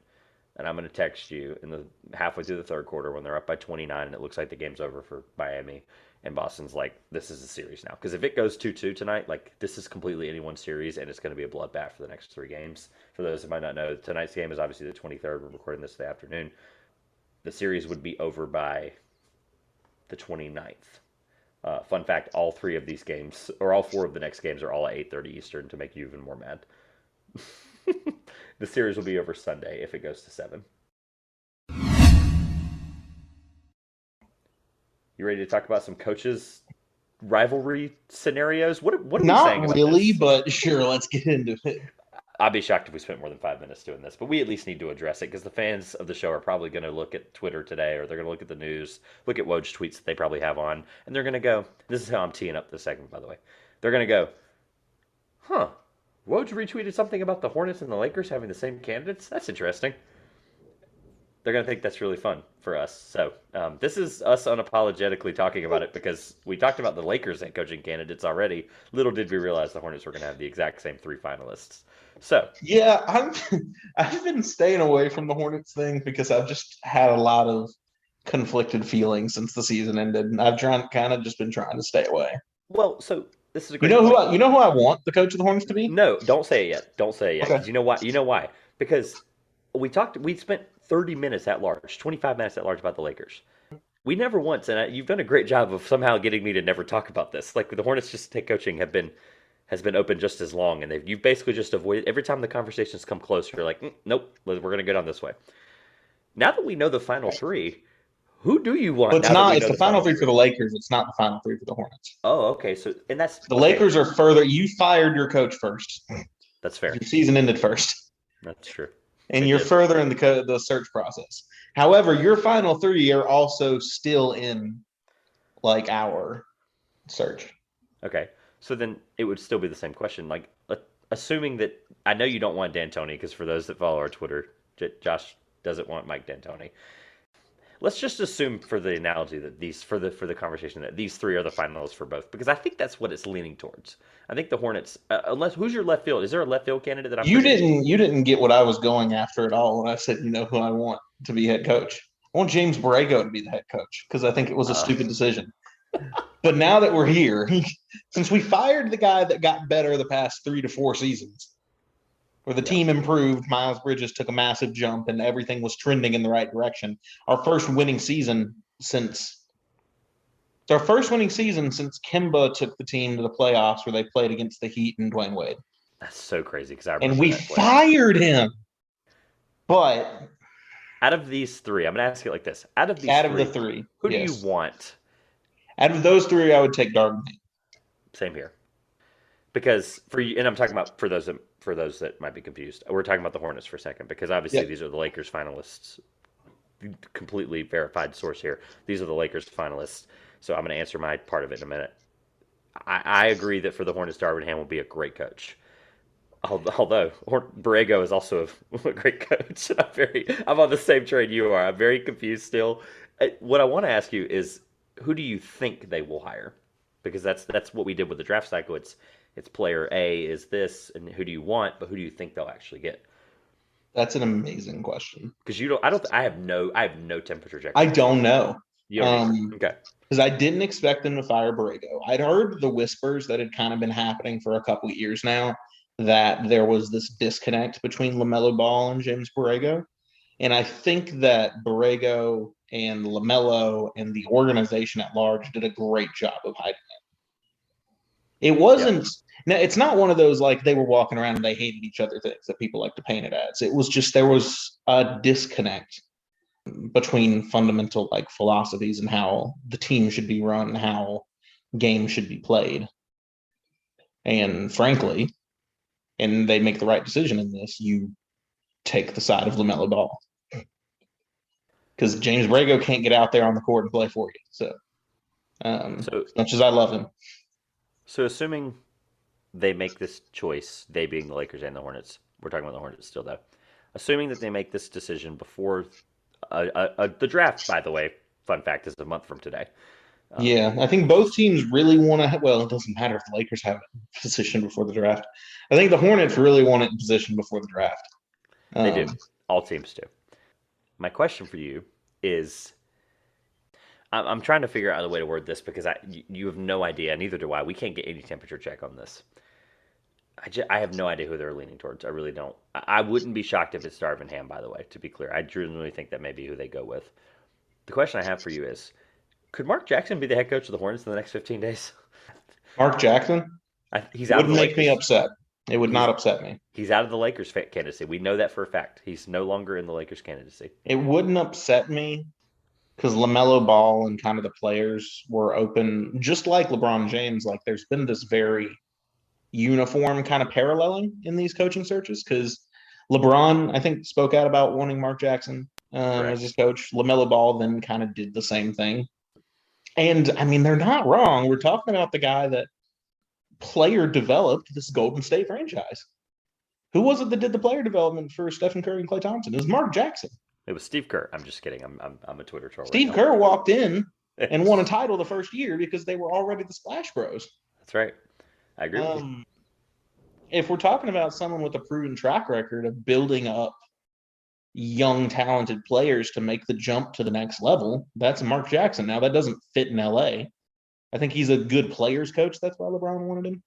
and I'm going to text you in the halfway through the third quarter when they're up by 29 and it looks like the game's over for Miami, and Boston's like, this is a series now. Because if it goes 2-2 tonight, like this is completely anyone's series, and it's going to be a bloodbath for the next 3 games. For those who might not know, tonight's game is obviously the 23rd. We're recording this the afternoon. The series would be over by the 29th. Fun fact: all 3 of these games, or all 4 of the next games, are all at 8:30 Eastern to make you even more mad. The series will be over Sunday if it goes to 7. You ready to talk about some coaches rivalry scenarios? What are we saying Not about really, this? but sure, let's get into it. I'd be shocked if we spent more than 5 minutes doing this, but we at least need to address it because the fans of the show are probably going to look at Twitter today, or they're going to look at the news, look at Woj tweets that they probably have on, and they're going to go, this is how I'm teeing up this segment, by the way. They're going to go, huh, Woj retweeted something about the Hornets and the Lakers having the same candidates? That's interesting. They're going to think that's really fun for us. So this is us unapologetically talking about it because we talked about the Lakers head coaching candidates already. Little did we realize the Hornets were going to have the exact same 3 finalists. So Yeah, I've been staying away from the Hornets thing because I've just had a lot of conflicted feelings since the season ended, and I've kind of just been trying to stay away. so this is a great point. You know who I want the coach of the Hornets to be? No, don't say it yet. Don't say it yet. Okay. Because you know why? You know why? Because we spent 30 minutes at large, 25 minutes at large about the Lakers. We never once, and you've done a great job of somehow getting me to never talk about this. Like the Hornets just head coaching has been open just as long, and you've basically just avoided every time the conversations come close. You're like, nope, we're going to go down this way. Now that we know the final 3, who do you want? But it's now that not. we It's know the final 3 for the Lakers. It's not the final 3 for the Hornets. Oh, okay. So, and that's The okay. Lakers are further. You fired your coach first. That's fair. Your season ended first, That's true. and you're further in the search process. However, your final 3 are also still in like our search. Okay. So then it would still be the same question. Like, assuming that I know you don't want D'Antoni because for those that follow our Twitter, Josh doesn't want Mike D'Antoni. Let's just assume for the analogy that for the conversation that these 3 are the finalists for both because I think that's what it's leaning towards. I think the Hornets, unless who's your left field? Is there a left field candidate that I'm? You didn't get what I was going after at all when I said you know who I want to be head coach. I want James Borrego to be the head coach because I think it was a stupid decision. But now that we're here, since we fired the guy that got better the past 3 to 4 seasons, where the team improved, Miles Bridges took a massive jump, and everything was trending in the right direction. Our first winning season since Kemba took the team to the playoffs, where they played against the Heat and Dwayne Wade. That's so crazy because I And remember we that play. fired him. But out of these 3, I'm going to ask it like this: out of the 3, who do you want? Out of those 3, I would take Darvin Ham. Same here. Because for you, and I'm talking about for those that might be confused. We're talking about the Hornets for a second because obviously these are the Lakers finalists. Completely verified source here. These are the Lakers finalists. So I'm going to answer my part of it in a minute. I agree that for the Hornets, Darvin Ham will be a great coach. Although Borrego is also a great coach. I'm on the same train you are. I'm very confused still. What I want to ask you is, who do you think they will hire? Because that's what we did with the draft cycle. It's player A is this, and who do you want? But who do you think they'll actually get? That's an amazing question. Because I have no temperature check. I don't know. Okay. Because I didn't expect them to fire Borrego. I'd heard the whispers that had kind of been happening for a couple of years now that there was this disconnect between LaMelo Ball and James Borrego. And I think that Borrego and LaMelo and the organization at large did a great job of hiding it. It Yep. wasn't now it's not one of those like they were walking around and they hated each other things that people like to paint it as. It was just there was a disconnect between fundamental like philosophies and how the team should be run, how games should be played. And frankly, and they make the right decision in this, you take the side of LaMelo Ball. Because James Borrego can't get out there on the court and play for you. So, So, as much as I love him, so assuming they make this choice, they being the Lakers and the Hornets, we're talking about the Hornets still though. Assuming that they make this decision before the draft, by the way, fun fact, is a month from today. Um, yeah, I think both teams really want to. Well, it doesn't matter if the Lakers have it in position before the draft. I think the Hornets really want it in position before the draft. they do. Um, All teams do. My question for you is I'm trying to figure out a way to word this because you have no idea, neither do I. We can't get any temperature check on this. I have no idea who they're leaning towards. I really don't. I wouldn't be shocked if it's Darvin Ham, by the way, to be clear. I genuinely think that may be who they go with. The question I have for you is could Mark Jackson be the head coach of the Hornets in the next 15 days? Mark Jackson He's out of wouldn't the make me Lakers. upset. It would He's not upset me. he's out of the Lakers candidacy. We know that for a fact. He's no longer in the Lakers candidacy. It wouldn't upset me because LaMelo Ball and kind of the players were open, just like LeBron James. Like there's been this very uniform kind of paralleling in these coaching searches because LeBron, I think, spoke out about wanting Mark Jackson as Correct. his coach. LaMelo Ball then kind of did the same thing. And I mean, they're not wrong. We're talking about the guy that player developed this Golden State franchise. Who was it that did the player development for Stephen Curry and Klay Thompson? It was Mark Jackson. It was Steve Kerr. I'm just kidding. I'm a Twitter troll right Steve now. Kerr walked in and won a title the first year because they were already the Splash Bros. That's right. I agree with you. If we're talking about someone with a proven track record of building up young, talented players to make the jump to the next level, that's Mark Jackson. Now, that doesn't fit in LA. I think he's a good players coach. That's why LeBron wanted him.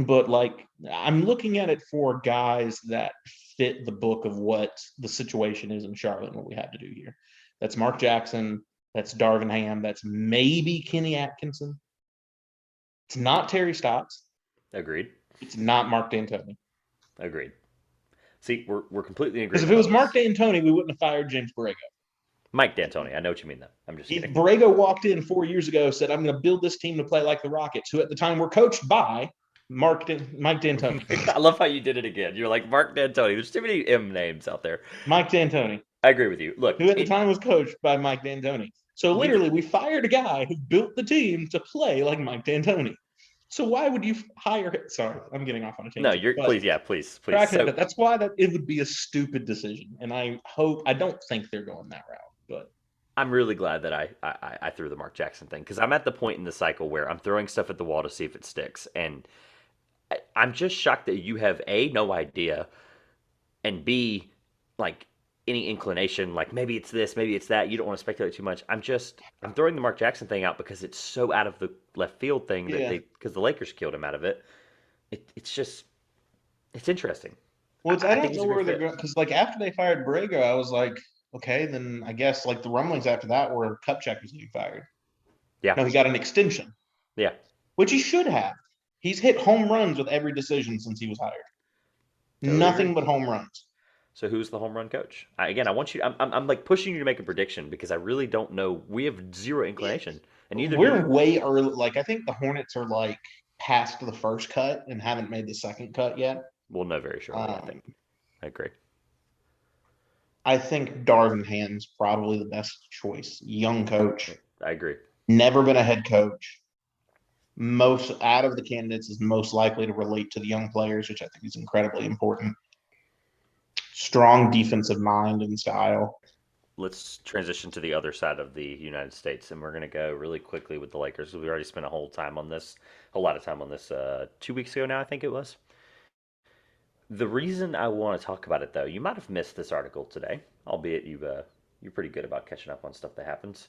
But like, I'm looking at it for guys that fit the book of what the situation is in Charlotte and what we have to do here. That's Mark Jackson. That's Darvin Ham. That's maybe Kenny Atkinson. It's not Terry Stotts. Agreed. It's not Mark D'Antoni. Agreed. See, we're completely in Because if agreement it was on Mark this. D'Antoni, we wouldn't have fired James Borrego. Mike D'Antoni. I know what you mean, though. I'm just If kidding. Borrego walked in 4 years ago, said, "I'm going to build this team to play like the Rockets," who at the time were coached by Mike D'Antoni. I love how you did it again. You're like Mark D'Antoni. There's too many M names out there. Mike D'Antoni, I agree with you. Look, who at the time was coached by Mike D'Antoni. So we've literally, we fired a guy who built the team to play like Mike D'Antoni. So why would you hire him? Sorry, I'm getting off on a no. tangent. You're But please, yeah, please. So that's why it would be a stupid decision. And I don't think they're going that route. But I'm really glad that I threw the Mark Jackson thing because I'm at the point in the cycle where I'm throwing stuff at the wall to see if it sticks, and I'm just shocked that you have A, no idea, and B, like any inclination, like maybe it's this, maybe it's that. You don't want to speculate too much. I'm throwing the Mark Jackson thing out because it's so out of the left field thing that yeah. because the Lakers killed him out of it. It's just, it's interesting. Well, I I think don't he's know a where great they're fit. going because, like, after they fired Borrego, I was like, okay, then I guess like the rumblings after that were Kupchak was getting fired. Yeah, No, he got an extension, yeah. which he should have. He's hit home runs with every decision since he was hired. Totally agree. Nothing but home runs. So who's the home run coach? Again, I want you. I'm like pushing you to make a prediction because I really don't know. We have zero inclination, and neither do We're you. way early. Like, I think the Hornets are like past the first cut and haven't made the second cut yet. We'll know very shortly. I Um, think. I agree. I think Darvin Ham's probably the best choice. Young coach, I agree. never been a head coach. Most out of the candidates is most likely to relate to the young players, which I think is incredibly important. Strong defensive mind and style. Let's transition to the other side of the United States, and we're going to go really quickly with the Lakers. We already spent a whole lot of time on this 2 weeks ago now, I think it was. The reason I want to talk about it, though, you might have missed this article today, albeit you're pretty good about catching up on stuff that happens.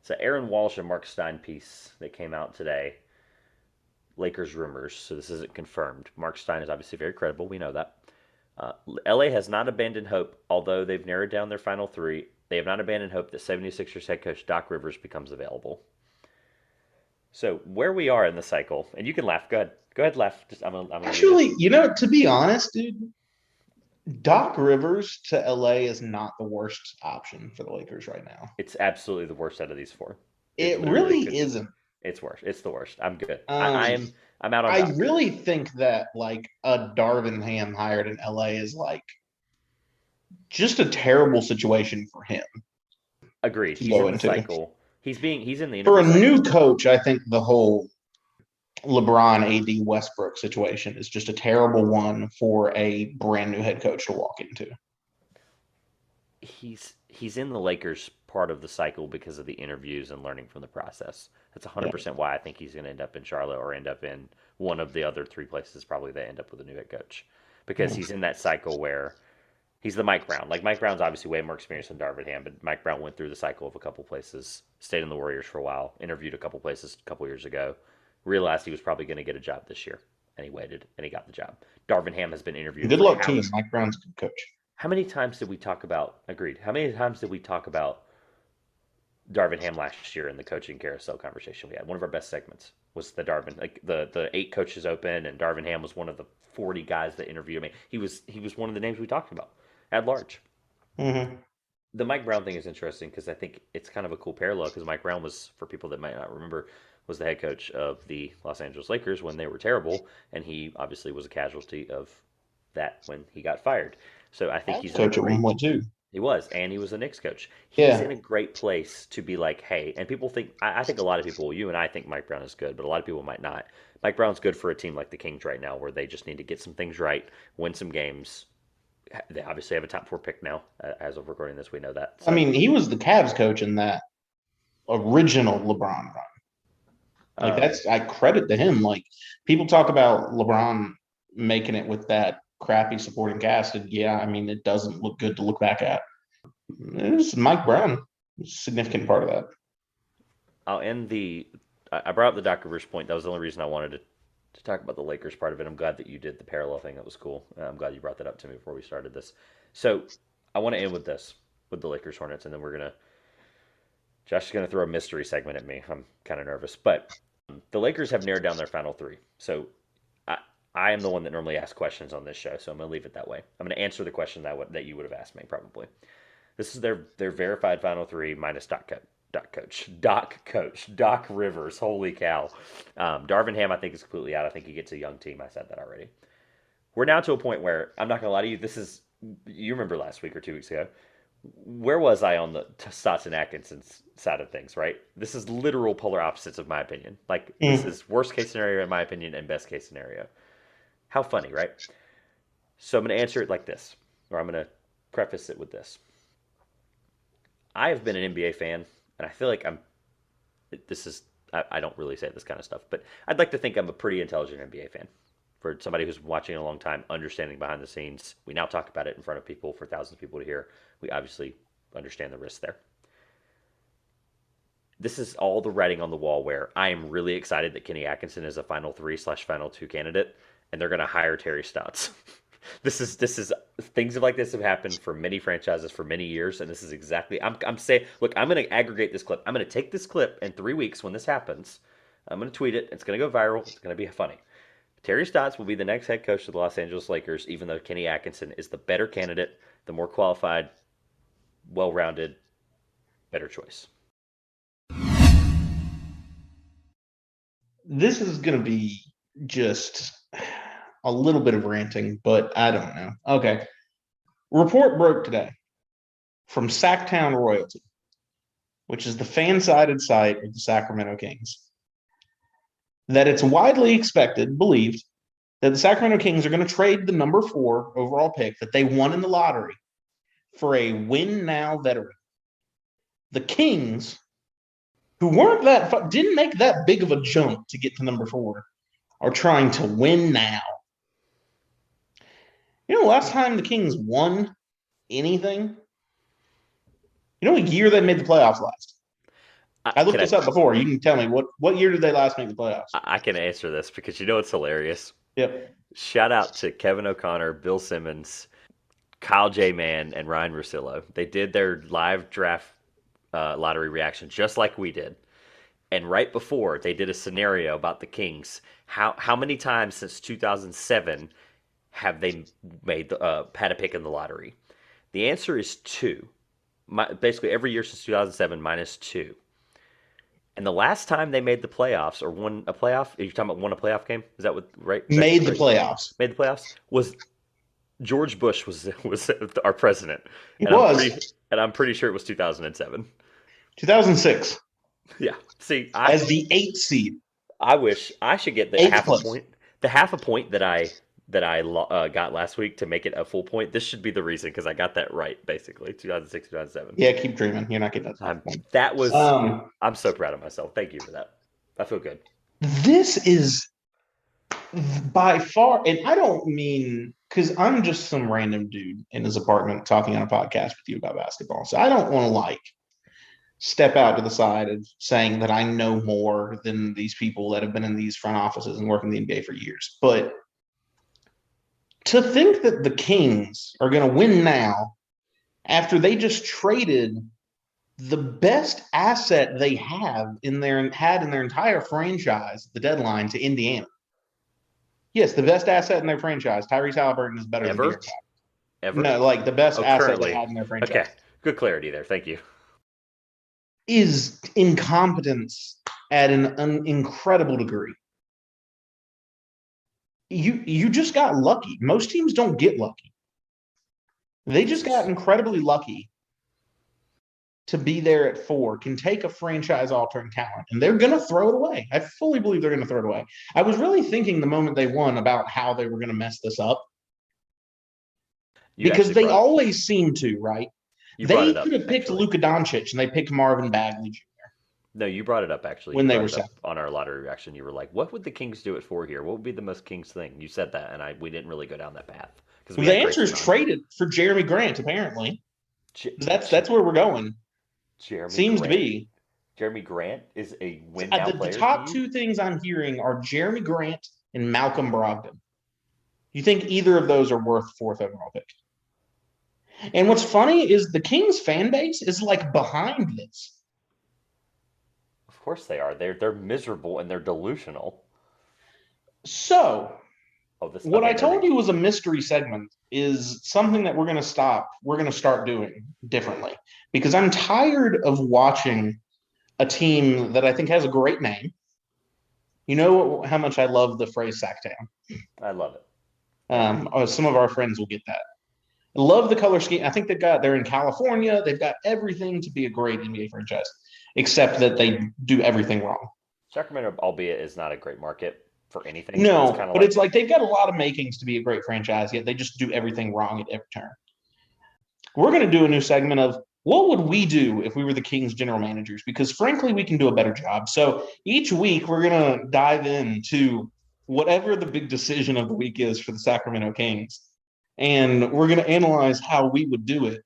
It's an Aaron Walsh and Mark Stein piece that came out today. Lakers rumors, so this isn't confirmed. Mark Stein is obviously very credible. We know that. LA has not abandoned hope, although they've narrowed down their final three, They have not abandoned hope that 76ers head coach Doc Rivers becomes available. So where we are in the cycle, and you can laugh. Go ahead. Go ahead, laugh. I'm gonna read Actually, this. to be honest, dude, Doc Rivers to LA is not the worst option for the Lakers right now. It's absolutely the worst out of these four. It It literally really could. isn't. It's worse. It's the worst. I'm good. Um, I'm out on I Doc. really think that like a Darvin Ham hired in LA is like just a terrible situation for him Agreed. to He's go in the into. cycle. He's in the For interview a cycle. new coach, I think the whole LeBron AD Westbrook situation is just a terrible one for a brand new head coach to walk into. He's in the Lakers part of the cycle because of the interviews and learning from the process. That's Yeah. 100% why I think he's going to end up in Charlotte or end up in one of the other three places. Probably they end up with a new head coach because he's in that cycle where he's the Mike Brown. Like Mike Brown's obviously way more experienced than Darvin Ham, but Mike Brown went through the cycle of a couple places, stayed in the Warriors for a while, interviewed a couple places a couple years ago, realized he was probably going to get a job this year, and he waited and he got the job. Darvin Ham has been interviewing Good for luck team. Mike Brown's a good coach. how many times did we talk about? Agreed. How many times did we talk about Darvin Ham last year in the coaching carousel conversation we had? One of our best segments was the Darvin, like the 8 coaches open, and Darvin Ham was one of the 40 guys that interviewed me. He was one of the names we talked about at large. Mm-hmm. The Mike Brown thing is interesting because I think it's kind of a cool parallel because Mike Brown was, for people that might not remember, was the head coach of the Los Angeles Lakers when they were terrible, and he obviously was a casualty of that when he got fired. So I think he's in a Coach at one great. point too. He was, and he was the Knicks coach. He's Yeah. in a great place to be like, hey, and people think, I think a lot of people, you and I think Mike Brown is good, but a lot of people might not. Mike Brown's good for a team like the Kings right now, where they just need to get some things right, win some games. They obviously have a top 4 pick now, as of recording this. We know that. I So, mean, he was the Cavs coach in that original LeBron run. Like um, that's I credit to him. Like people talk about LeBron making it with that crappy supporting cast, and yeah, I mean it doesn't look good to look back at. It's Mike Brown, a significant part of that. I'll end the. I brought up the Doc Rivers point. That was the only reason I wanted to talk about the Lakers part of it. I'm glad that you did the parallel thing. That was cool. I'm glad you brought that up to me before we started this. So I want to end with this, with the Lakers Hornets, and then we're gonna. Josh is gonna throw a mystery segment at me. I'm kind of nervous, but the Lakers have narrowed down their final 3. So I, I am the one that normally asks questions on this show, so I'm gonna leave it that way. I'm gonna answer the question that you would have asked me probably. This is their verified final 3 minus Doc Rivers. Holy cow! Darvin Ham I think is completely out. I think he gets a young team. I said that already. We're now to a point where I'm not gonna lie to you. This is you remember last week or 2 weeks ago. Where was I on the Stotts and Atkinson's side of things? Right. This is literal polar opposites of my opinion. Like this Mm. is worst case scenario in my opinion and best case scenario. How funny, right? So I'm gonna answer it like this, or I'm gonna preface it with this. I have been an NBA fan, and I feel like I'm. This is I don't really say this kind of stuff, but I'd like to think I'm a pretty intelligent NBA fan. For somebody who's watching a long time, understanding behind the scenes, we now talk about it in front of people for thousands of people to hear. We obviously understand the risks there. This is all the writing on the wall where I am really excited that Kenny Atkinson is a Final 3/Final 2 candidate, and they're going to hire Terry Stotts. This is things like this have happened for many franchises for many years, and this is exactly I'm saying. Look, I'm going to aggregate this clip. I'm going to take this clip in 3 weeks when this happens. I'm going to tweet it. It's going to go viral. It's going to be funny. Terry Stotts will be the next head coach of the Los Angeles Lakers, even though Kenny Atkinson is the better candidate, the more qualified, well-rounded, better choice. This is going to be just a little bit of ranting, but I don't know. Okay. Report broke today from Sacktown Royalty, which is the fan-sided site of the Sacramento Kings, that it's widely expected, believed, that the Sacramento Kings are going to trade the number 4 overall pick that they won in the lottery for a win-now veteran. The Kings, who didn't make that big of a jump to get to number 4, are trying to win now. Last time the Kings won anything? A year they made the playoffs last? I looked this up before. You can tell me what year did they last make the playoffs? I can answer this because it's hilarious. Yep. Shout out to Kevin O'Connor, Bill Simmons, Kyle J. Mann and Ryan Russillo. They did their live draft lottery reaction just like we did. And right before they did a scenario about the Kings. How many times since 2007 have they made had a pick in the lottery? The answer is two. Basically every year since 2007 minus two. And the last time they made the playoffs or won a playoff, are you talking about won a playoff game? Is that what right? That's Made the right. playoffs. Made the playoffs was George Bush was our president, It and was I'm pretty sure it was 2007. 2006 Yeah. See, as the 8th seed, I wish I should get the 8th half a place. point. The half a point that I got last week to make it a full point. This should be the reason because I got that right basically. 2006, 2007. Yeah, keep dreaming. You're not getting that half point. That was. Um, I'm so proud of myself. Thank you for that. I feel good. this is by far, and I don't mean because I'm just some random dude in his apartment talking on a podcast with you about basketball. So I don't want to like step out to the side of saying that I know more than these people that have been in these front offices and working the NBA for years. But to think that the Kings are going to win now after they just traded the best asset they have in their entire franchise at the deadline to Indiana. Yes, the best asset in their franchise. Tyrese Halliburton is better than Ever, De'Aaron. ever. No, like the best asset they Currently. had in their franchise. Okay. Good clarity there. Thank you. Is incompetence at an incredible degree. You just got lucky. Most teams don't get lucky. They just got incredibly lucky to be there at 4, can take a franchise altering talent, and they're going to throw it away. I fully believe they're going to throw it away. I was really thinking the moment they won about how they were going to mess this up. Because they always seem to, right? They could have picked Luka Doncic and they picked Marvin Bagley Jr. No, you brought it up actually. When they were on our lottery reaction, you were like, "What would the Kings do it for here? What would be the most Kings thing?" You said that, and we didn't really go down that path because the answer is traded for Jeremy Grant. Apparently, that's where we're going. Seems to be. Jeremy Grant is a win now player. The top two things I'm hearing are Jeremy Grant and Malcolm Brogdon. You think either of those are worth 4th overall pick? And what's funny is the Kings fan base is like behind this. Of course they are. They're miserable and they're delusional. So, what I told you was a mystery segment is something that we're going to stop. We're going to start doing differently because I'm tired of watching a team that I think has a great name. You know how much I love the phrase Sacktown. I love it. Some of our friends will get that. I love the color scheme. I think they're in California. They've got everything to be a great NBA franchise, except that they do everything wrong. Sacramento, albeit, is not a great market for anything. No, but it's like they've got a lot of makings to be a great franchise, yet they just do everything wrong at every turn. We're going to do a new segment of what would we do if we were the Kings general managers? Because frankly, we can do a better job. So each week we're going to dive into whatever the big decision of the week is for the Sacramento Kings. And we're going to analyze how we would do it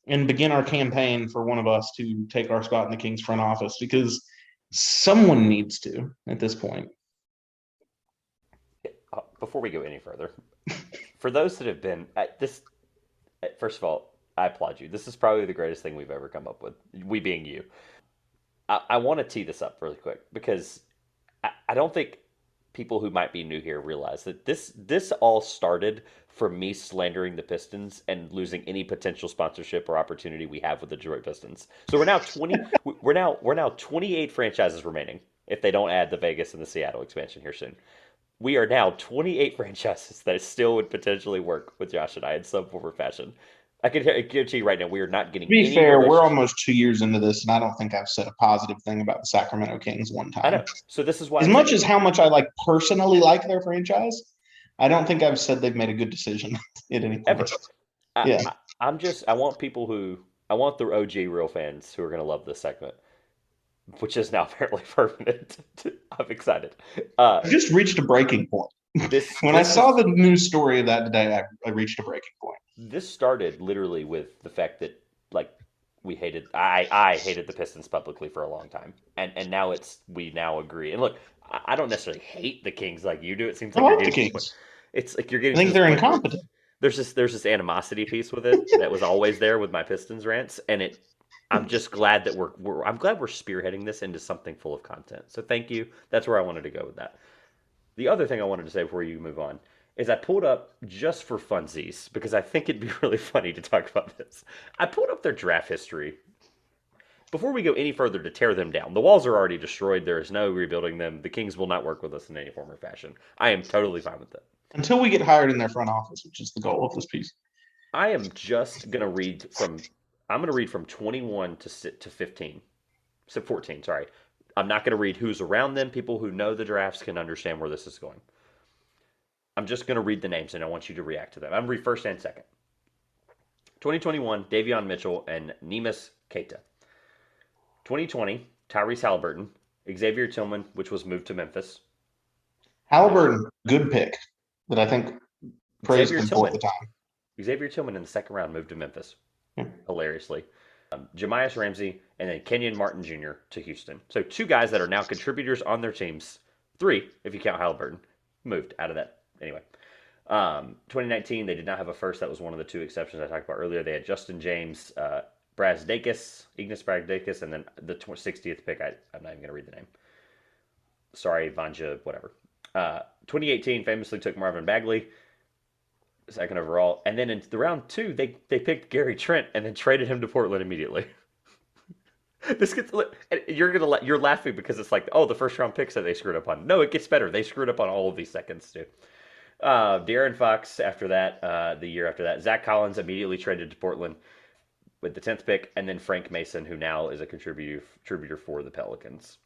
and begin our campaign for one of us to take our spot in the Kings front office because someone needs to at this point. Before we go any further, for those that have been at this, first of all, I applaud you. This is probably the greatest thing we've ever come up with, we being you. I want to tee this up really quick because I don't think people who might be new here realize that this all started from me slandering the Pistons and losing any potential sponsorship or opportunity we have with the Detroit Pistons. So we're now 20 we're now 28 franchises remaining if they don't add the Vegas and the Seattle expansion here soon. We are now 28 franchises that still would potentially work with Josh and I in some form or fashion. I can guarantee you right now, we are not getting. To be fair, we're almost 2 years into this, and I don't think I've said a positive thing about the Sacramento Kings one time. I know. So this is why, as how much I personally like their franchise, I don't think I've said they've made a good decision at any point. Ever. I want the OG real fans who are going to love this segment, which is now apparently permanent. I'm excited. I just reached a breaking point. I saw the news story of that today, I reached a breaking point. This started literally with the fact that I hated the Pistons publicly for a long time, and now we now agree. And look, I don't necessarily hate the Kings like you do. It seems like I like the Kings. It's like you're getting. I think they're incompetent. there's this animosity piece with it that was always there with my Pistons rants, and I'm just glad that I'm glad we're spearheading this into something full of content. So thank you. That's where I wanted to go with that. The other thing I wanted to say before you move on is I pulled up just for funsies because I think it'd be really funny to talk about this. I pulled up their draft history before we go any further to tear them down. The walls are already destroyed. There is no rebuilding them. The Kings will not work with us in any form or fashion. I am totally fine with that. Until we get hired in their front office, which is the goal of this piece. I am just gonna read from. I'm gonna read from 21 to 15, so 14. Sorry, I'm not gonna read who's around them. People who know the drafts can understand where this is going. I'm just gonna read the names, and I want you to react to them. I'm gonna read first and second. 2021, Davion Mitchell and Neemias Queta. 2020, Tyrese Halliburton, Xavier Tillman, which was moved to Memphis. Halliburton, good pick that I think praised Xavier him for at the Tillman. time. Xavier Tillman in the second round moved to Memphis. Yeah. Hilariously. Jemias Ramsey, and then Kenyon Martin Jr. to Houston. So two guys that are now contributors on their teams. Three, if you count Halliburton, moved out of that. Anyway, 2019, they did not have a first. That was one of the two exceptions I talked about earlier. They had Justin James, Ignas Brasdakis, and then the 60th pick. I'm not even going to read the name. Sorry, Vanja, whatever. 2018 famously took Marvin Bagley, second overall, and then in the round two, they picked Gary Trent and then traded him to Portland immediately. This gets you're laughing because it's like, oh, the first round picks that they screwed up on. No, it gets better. They screwed up on all of these seconds too. De'Aaron Fox after that, the year after that, Zach Collins immediately traded to Portland with the 10th pick, and then Frank Mason, who now is a contributor for the Pelicans.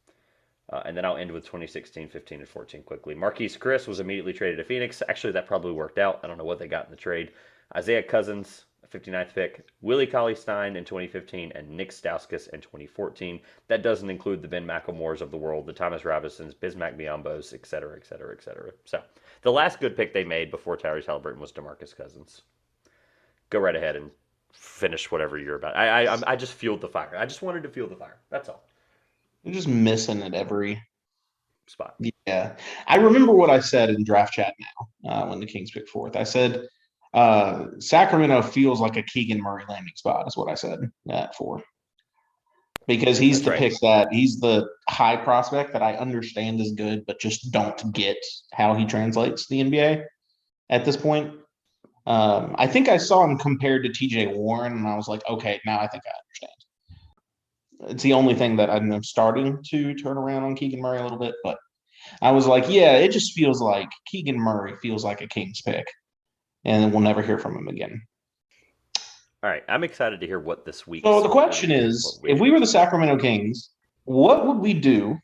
And then I'll end with 2016, 15, and 14 quickly. Marquise Chris was immediately traded to Phoenix. Actually, that probably worked out. I don't know what they got in the trade. Isaiah Cousins, 59th pick. Willie Cauley-Stein in 2015, and Nick Stauskas in 2014. That doesn't include the Ben McLemores of the world, the Thomas Robinsons, Bismack Biyombo's, et cetera, et cetera, et cetera. So the last good pick they made before Tyrese Halliburton was DeMarcus Cousins. Go right ahead and finish whatever you're about. I just fueled the fire. I just wanted to fuel the fire. That's all. You're just missing at every spot. Yeah. I remember what I said in draft chat now when the Kings picked fourth. I said Sacramento feels like a Keegan Murray landing spot is what I said at 4. Because he's That's the pick that he's the high prospect that I understand is good, but just don't get how he translates to the NBA at this point. I think I saw him compared to TJ Warren, and I was like, okay, now I think I understand. It's the only thing that I'm starting to turn around on Keegan Murray a little bit, but I was like, yeah, it just feels like Keegan Murray feels like a Kings pick, and we'll never hear from him again. All right, I'm excited to hear what this week. So the question is, if we were the Sacramento Kings, what would we do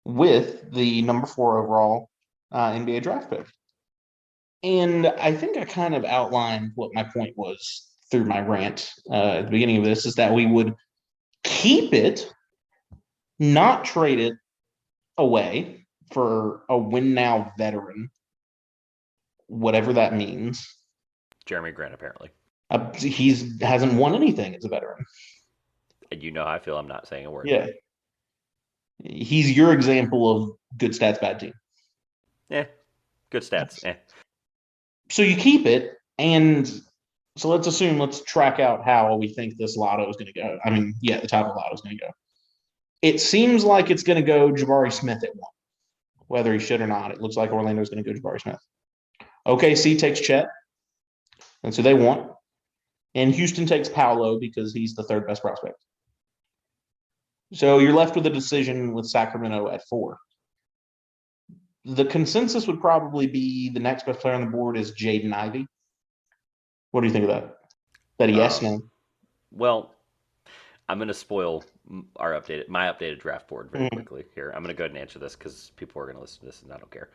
with the number 4 overall NBA draft pick? And I think I kind of outlined what my point was through my rant at the beginning of this, is that we would keep it, not trade it away for a win now veteran, whatever that means. Jeremy Grant, apparently. He hasn't won anything as a veteran. And you know how I feel. I'm not saying a word. Yeah. He's your example of good stats, bad team. Yeah. Good stats. Yeah. So you keep it, and so let's track out how we think this lotto is going to go. I mean, yeah, the type of lotto is going to go. It seems like it's going to go Jabari Smith at 1. Whether he should or not, it looks like Orlando's going to go Jabari Smith. OKC takes Chet, and so they want. And Houston takes Paolo because he's the 3rd best prospect. So you're left with a decision with Sacramento at 4. The consensus would probably be the next best player on the board is Jaden Ivey. What do you think of that? That yes, no? Well, I'm going to spoil my updated draft board very quickly here. I'm going to go ahead and answer this because people are going to listen to this and I don't care.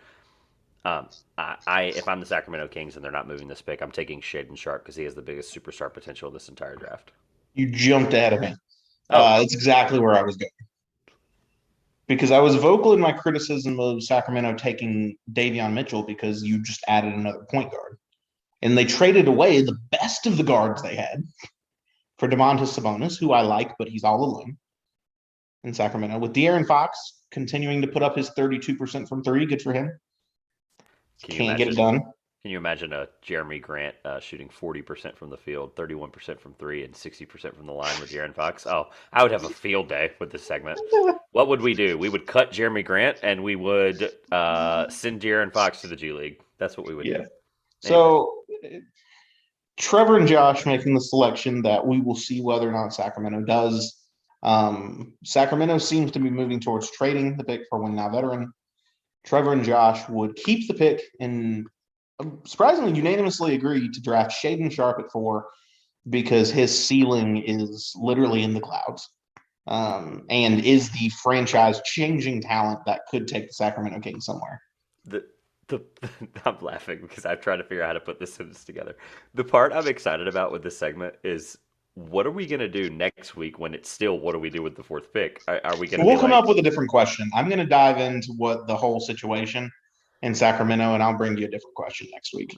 If I'm the Sacramento Kings and they're not moving this pick, I'm taking Shaedon Sharpe because he has the biggest superstar potential of this entire draft. You jumped ahead of me. That's exactly where I was going. Because I was vocal in my criticism of Sacramento taking Davion Mitchell because you just added another point guard. And they traded away the best of the guards they had for Domantas Sabonis, who I like, but he's all alone in Sacramento. With De'Aaron Fox continuing to put up his 32% from 3, good for him. Can't get it done. Can you imagine a Jeremy Grant shooting 40% from the field, 31% from three, and 60% from the line with De'Aaron Fox? Oh, I would have a field day with this segment. What would we do? We would cut Jeremy Grant and we would send De'Aaron Fox to the G League. That's what we would do. Yeah. Anyway, So Trevor and Josh making the selection that we will see whether or not Sacramento does. Sacramento seems to be moving towards trading the pick for win now veteran. Trevor and Josh would keep the pick and surprisingly unanimously agree to draft Shaden Sharp at 4 because his ceiling is literally in the clouds, and is the franchise changing talent that could take the Sacramento Kings somewhere. the the I'm laughing because I've tried to figure out how to put this sentence together. The part I'm excited about with this segment is what are we gonna do next week when it's still what do we do with the fourth pick? Are we gonna be We'll come like up with a different question. I'm going to dive into what the whole situation in Sacramento, and I'll bring you a different question next week.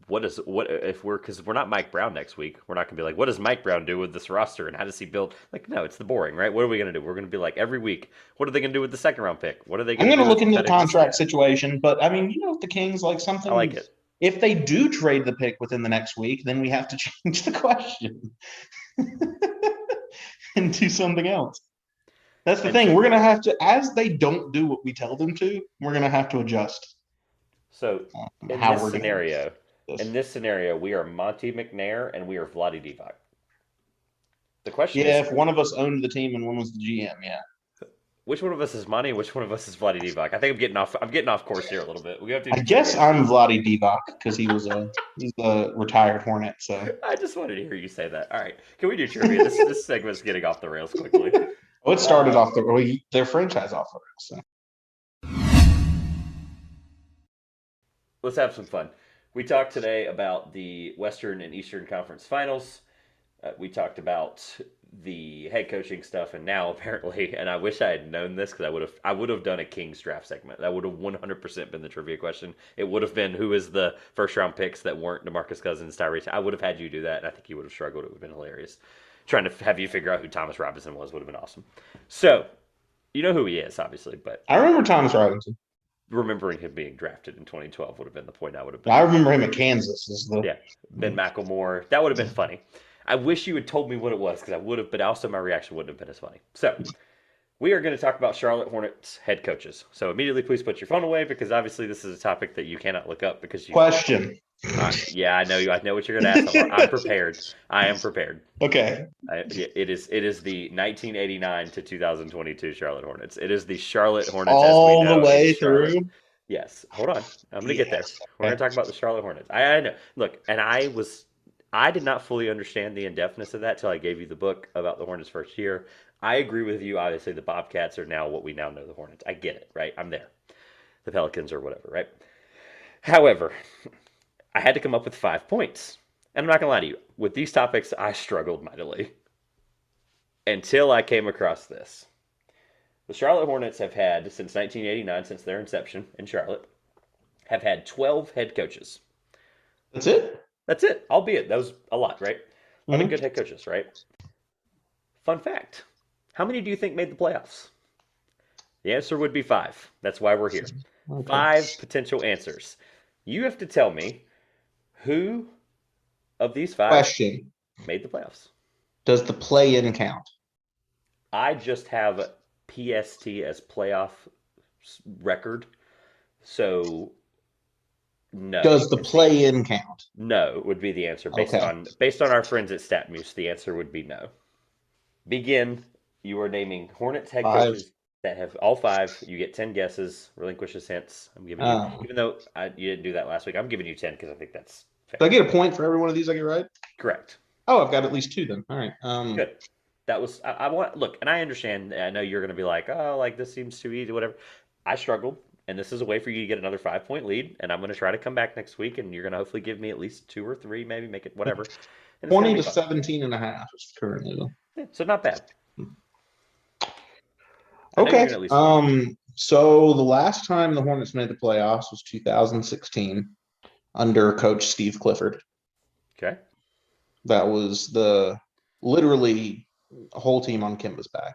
what if we're because we're not Mike Brown next week? We're not gonna be like what does Mike Brown do with this roster and how does he build? Like no, it's the boring right. What are we gonna do? We're gonna be like every week. What are they gonna do with the second round pick? What are they I'm gonna going to do look with into the cutting contract this guy? situation, but I mean, if the Kings like I like something, it. if they do trade the pick within the next week, then we have to change the question and do something else. That's the And thing. so, We're going to have to, as they don't do what we tell them to, we're going to have to adjust so in how this we're going to do scenario, this. we are Monty McNair and we are Vladi Divac. The question Yeah, is, if one of us owned the team and one was the GM, yeah. which one of us is Monty? Which one of us is Vladi Divac? I think I'm getting off. I'm getting off course here a little bit. We have to I do guess trivia. I'm Vladi Divac because he's a retired Hornet. So I just wanted to hear you say that. All right, can we do trivia? This segment's getting off the rails quickly. it started off their franchise off the rails. So. Let's have some fun. We talked today about the Western and Eastern Conference Finals. We talked about the head coaching stuff, and now apparently, and I wish I had known this because I would have done a Kings draft segment. That would have 100% been the trivia question. It would have been who is the first round picks that weren't DeMarcus Cousins, Tyrese. I would have had you do that, and I think you would have struggled. It would have been hilarious. Trying to have you figure out who Thomas Robinson was would have been awesome. So you know who he is, obviously, but I remember Thomas Robinson. remembering him being drafted in 2012 would have been the point I would have been. I remember him at Kansas. Yeah, Ben McElmore. That would have been funny. I wish you had told me what it was because I would have, but also my reaction wouldn't have been as funny. So, we are going to talk about Charlotte Hornets head coaches. So, immediately please put your phone away because obviously this is a topic that you cannot look up because you. Question. Yeah, I know you. I know what you're going to ask. I'm prepared. I am prepared. Okay. It is the 1989 to 2022 Charlotte Hornets. It is the Charlotte Hornets All as we know the way in Charlotte. through. Yes. Hold on. I'm going to get there. Yes. We're going to talk about the Charlotte Hornets. I know. Look, and I did not fully understand the in-depthness of that till I gave you the book about the Hornets' first year. I agree with you. Obviously, the Bobcats are now what we now know the Hornets. I get it, right? I'm there. The Pelicans or whatever, right? However, I had to come up with 5 points. And I'm not going to lie to you. With these topics, I struggled mightily until I came across this. The Charlotte Hornets have had, since 1989, since their inception in Charlotte, have had 12 head coaches. That's it? That's it. Albeit, that was a lot, right? A lot of good head coaches, right? Fun fact. How many do you think made the playoffs? The answer would be 5. That's why we're here. Okay. 5 potential answers. You have to tell me who of these 5 Question. Made the playoffs. Does the play-in count? I just have PST as playoff record. So no. Does the play-in count? No would be the answer based on our friends at StatMuse. The answer would be no. Begin. You are naming Hornets head coaches that have all 5. You get 10 guesses. Relinquishes hints. I'm giving you, even though you didn't do that last week, I'm giving you 10 because I think that's fair. Do I get a point for every one of these I get right? Correct. Oh, I've got at least 2 then. All right. Good. That was I want look, and I understand. I know you're going to be like, oh, like this seems too easy, whatever. I struggled, and this is a way for you to get another 5-point lead. And I'm going to try to come back next week, and you're going to hopefully give me at least 2 or 3, maybe make it whatever. 20 to 17 and a half is currently though. Yeah, so not bad. Okay. So the last time the Hornets made the playoffs was 2016 under Coach Steve Clifford. Okay. That was literally a whole team on Kemba's back.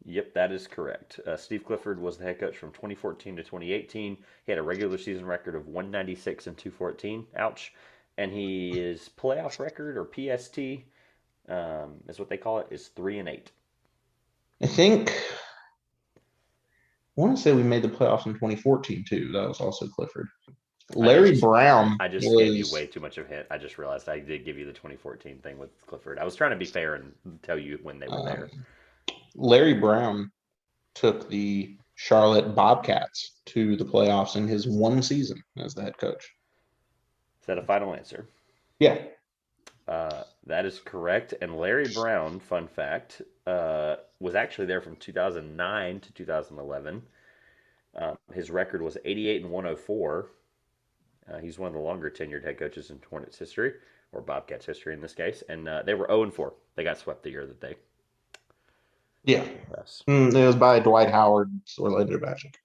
Yep, that is correct. Steve Clifford was the head coach from 2014 to 2018. He had a regular season record of 196 and 214. Ouch. And his playoff record, or PST, is what they call it, is 3-8. I think I want to say we made the playoffs in 2014 too. That was also Clifford. I Larry just Brown I just gave you way was too much of a hint. I just realized I did give you the 2014 thing with Clifford. I was trying to be fair and tell you when they were there. um, Larry Brown took the Charlotte Bobcats to the playoffs in his one season as the head coach. Is that a final answer? Yeah. That is correct. And Larry Brown, fun fact, was actually there from 2009 to 2011. His record was 88 and 104. He's one of the longer tenured head coaches in Hornets history, or Bobcats history in this case. And they were 0 and 4. They got swept the year that they. Yeah. Yes. It was by Dwight Howard, Orlando Magic.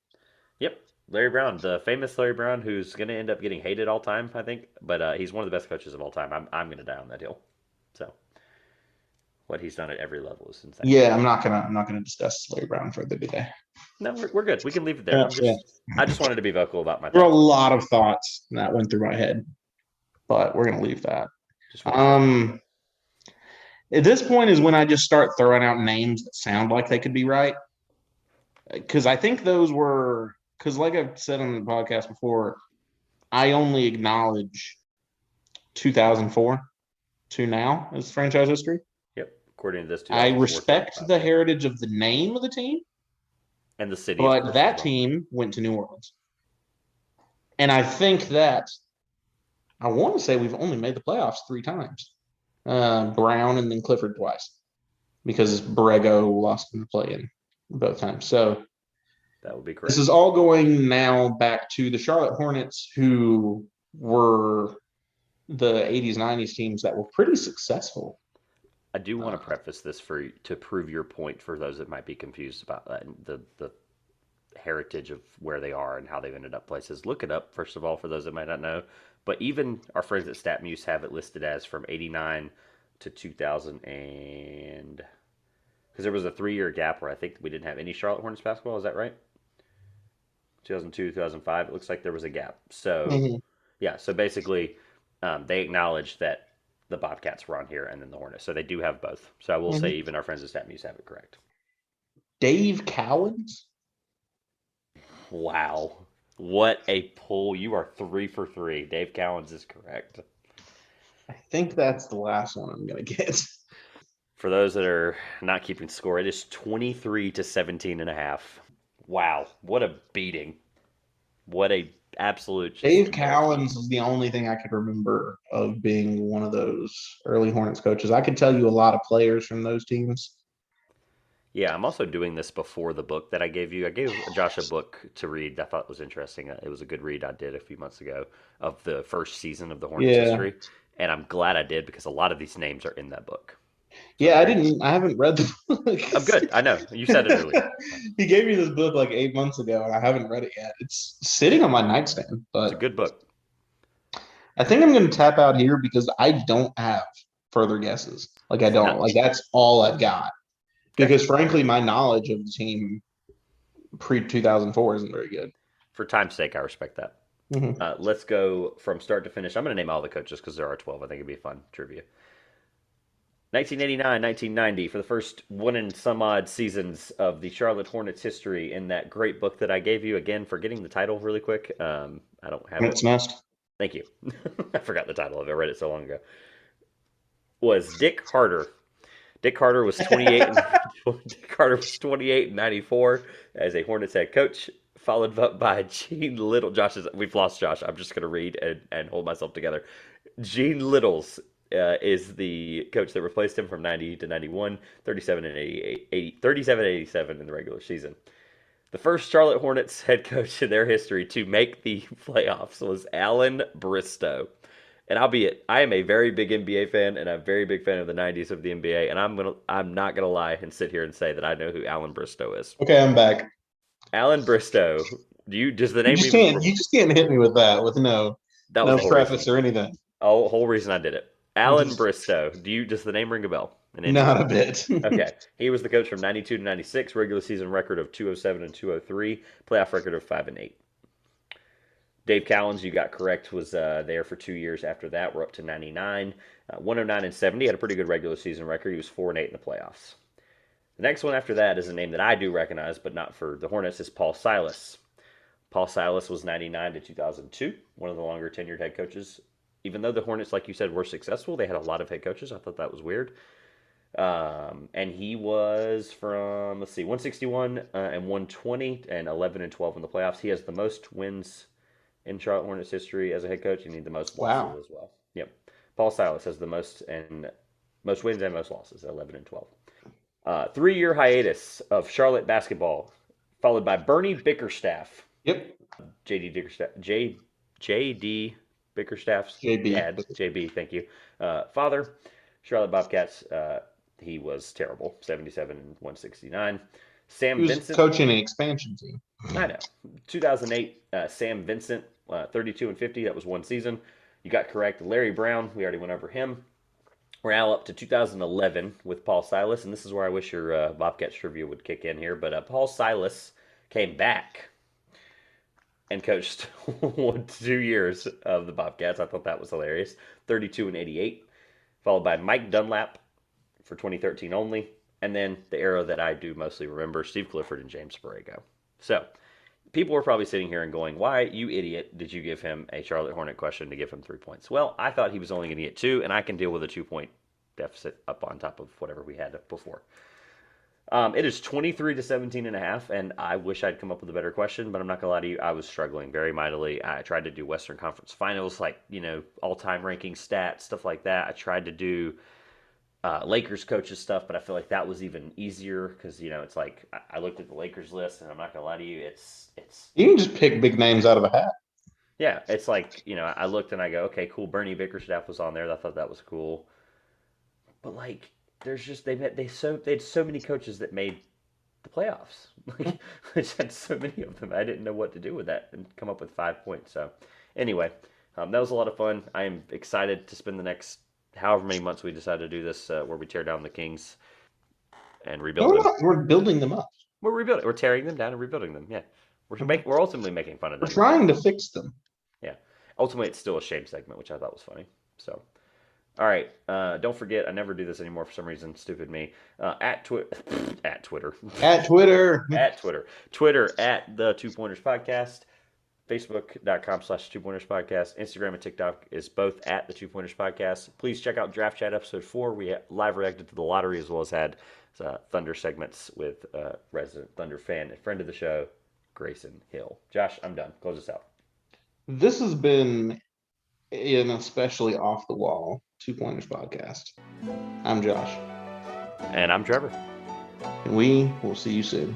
Yep. Larry Brown, the famous Larry Brown, who's going to end up getting hated all time, I think. But he's one of the best coaches of all time. I'm going to die on that hill. So what he's done at every level is insane. Yeah, I'm not gonna discuss Larry Brown further today. No, we're good. We can leave it there. Yeah. I just wanted to be vocal about my There were a thoughts. lot of thoughts that went through my head, but we're gonna leave that. Just want to share. Um, at this point is when I just start throwing out names that sound like they could be right, because I think those were because, like I've said on the podcast before, I only acknowledge 2004 to now as franchise history. Yep. According to this, I 2004, respect 2005. the heritage of the name of the team, And the city, of but course, as that well. team went to New Orleans. And I think that I want to say we've only made the playoffs 3 times. Brown and then Clifford twice because Borrego lost in the play-in both times. So That would be this correct. is all going now back to the Charlotte Hornets, who were the 80s, 90s teams that were pretty successful. I do want Uh, to preface this to prove your point for those that might be confused about that, the heritage of where they are and how they've ended up places. Look it up first of all for those that might not know. But even our friends at StatMuse have it listed as from '89 to 2000 and because there was a 3 year gap where I think we didn't have any Charlotte Hornets basketball. Is that right? 2002, 2005. It looks like there was a gap. So mhm, yeah. So basically, they acknowledge that the Bobcats were on here and then the Hornets. So they do have both. So I will say mhm. even our friends at StatMuse have it correct. Dave Cowens. Wow. What a pull. You are 3 for 3. Dave Cowens is correct. I think that's the last one I'm going to get. For those that are not keeping score, it is 23 to 17 and a half. Wow. What a beating. What a absolute just Dave embarrassment. Cowens is the only thing I could remember of being one of those early Hornets coaches. I could tell you a lot of players from those teams. Yeah, I'm also doing this before the book that I gave you. I gave Josh a book to read. I thought it was interesting. It was a good read I did a few months ago of the first season of the Hornets Yeah. history. And I'm glad I did because a lot of these names are in that book. So I'm Yeah, very. I haven't read the book. I'm good. I know. You said it earlier. He gave me this book like 8 months ago, and I haven't read it yet. It's sitting on my nightstand, It's a but good book. I think I'm going to tap out here because I don't have further guesses. Like, I For don't. not, Like, that's all I've got. okay. Because, frankly, my knowledge of the team pre 2004 isn't very good. For time's sake, I respect that. Mm-hmm. Let's go from start to finish. I'm going to name all the coaches because there are 12. I think it'd be fun trivia. 1989, 1990, for the first one and some odd seasons of the Charlotte Hornets history in that great book that I gave you. Again, for getting the title really quick. I don't have it. Hornets Nest. Thank you. I forgot the title of it. I read it so long ago. Was Dick Harder. Dick Carter was 28 and Dick Carter was 28 and 94 as a Hornets head coach, followed up by Gene Little. We've lost Josh. I'm just going to read and hold myself together. Gene Littles is the coach that replaced him from 90 to 91, 37 and 37 and 87 in the regular season. The first Charlotte Hornets head coach in their history to make the playoffs was Alan Bristow. And I am a very big NBA fan, and I'm a very big fan of the '90s of the NBA. And I'm not gonna lie and sit here and say that I know who Alan Bristow is. Okay, I'm back. Alan Bristow. Does the You name just even? can't. You just can't hit me with that with That was no the whole reason. preface or anything. Oh, whole reason I did it. Alan Bristow. Does the name ring a bell? Not a bit. Okay. He was the coach from 92 to 96, regular season record of 207 and 203, playoff record of 5-8. Dave Cowens, you got correct, was there for 2 years after that. We're up to 99. 109 and 70, had a pretty good regular season record. He was 4-8 in the playoffs. The next one after that is a name that I do recognize, but not for the Hornets, is Paul Silas. Paul Silas was 99 to 2002, one of the longer tenured head coaches. Even though the Hornets, like you said, were successful, they had a lot of head coaches. I thought that was weird. And he was from, 161 and 120 and 11 and 12 in the playoffs. He has the most wins in Charlotte Hornets history as a head coach, and he had the most losses as well. Yep. Paul Silas has the most wins and most losses at 11 and 12. 3-year hiatus of Charlotte basketball, followed by Bernie Bickerstaff. Yep. JD Bickerstaff's dad, JB, thank you. Father, Charlotte Bobcats. He was terrible, 77 and 169. Sam Vincent coaching an expansion team. I know. 2008, Sam Vincent, 32 and 50. That was one season. You got correct. Larry Brown, we already went over him. We're now up to 2011 with Paul Silas, and this is where I wish your Bobcats trivia would kick in here. But Paul Silas came back and coached 2 years of the Bobcats. I thought that was hilarious. 32 and 88, followed by Mike Dunlap for 2013 only, and then the era that I do mostly remember, Steve Clifford and James Borrego. So people were probably sitting here and going, why, you idiot, did you give him a Charlotte Hornet question to give him 3 points? Well, I thought he was only going to get 2, and I can deal with a 2-point deficit up on top of whatever we had before. It is 23 to 17 and a half, and I wish I'd come up with a better question, but I'm not going to lie to you, I was struggling very mightily. I tried to do Western Conference Finals, like, all-time ranking stats, stuff like that. I tried to do Lakers coaches stuff, but I feel like that was even easier because, it's like I looked at the Lakers list, and I'm not going to lie to you, it's you can just pick big names out of a hat. Yeah, it's like, I looked and I go, okay, cool, Bernie Bickerstaff was on there. I thought that was cool. But, like, there's just, they had so many coaches that made the playoffs. Like, I just had so many of them. I didn't know what to do with that and come up with 5 points. So, anyway, that was a lot of fun. I am excited to spend the next however many months we decide to do this, where we tear down the Kings and rebuild them. We're building them up. We're rebuilding. We're tearing them down and rebuilding them. Yeah, we're ultimately making fun of them. We're trying to fix them. Yeah, ultimately it's still a shame segment, which I thought was funny. So, all right, don't forget, I never do this anymore for some reason. Stupid me. At Twitter, at Twitter, at the 2 Pointers Podcast. Facebook.com/2Pointers Podcast. Instagram and TikTok is both at the 2 Pointers Podcast. Please check out Draft Chat episode 4. We live reacted to the lottery as well as had Thunder segments with resident Thunder fan and friend of the show, Grayson Hill. Josh, I'm done. Close us out. This has been an especially off the wall 2 Pointers Podcast. I'm Josh. And I'm Trevor. And we will see you soon.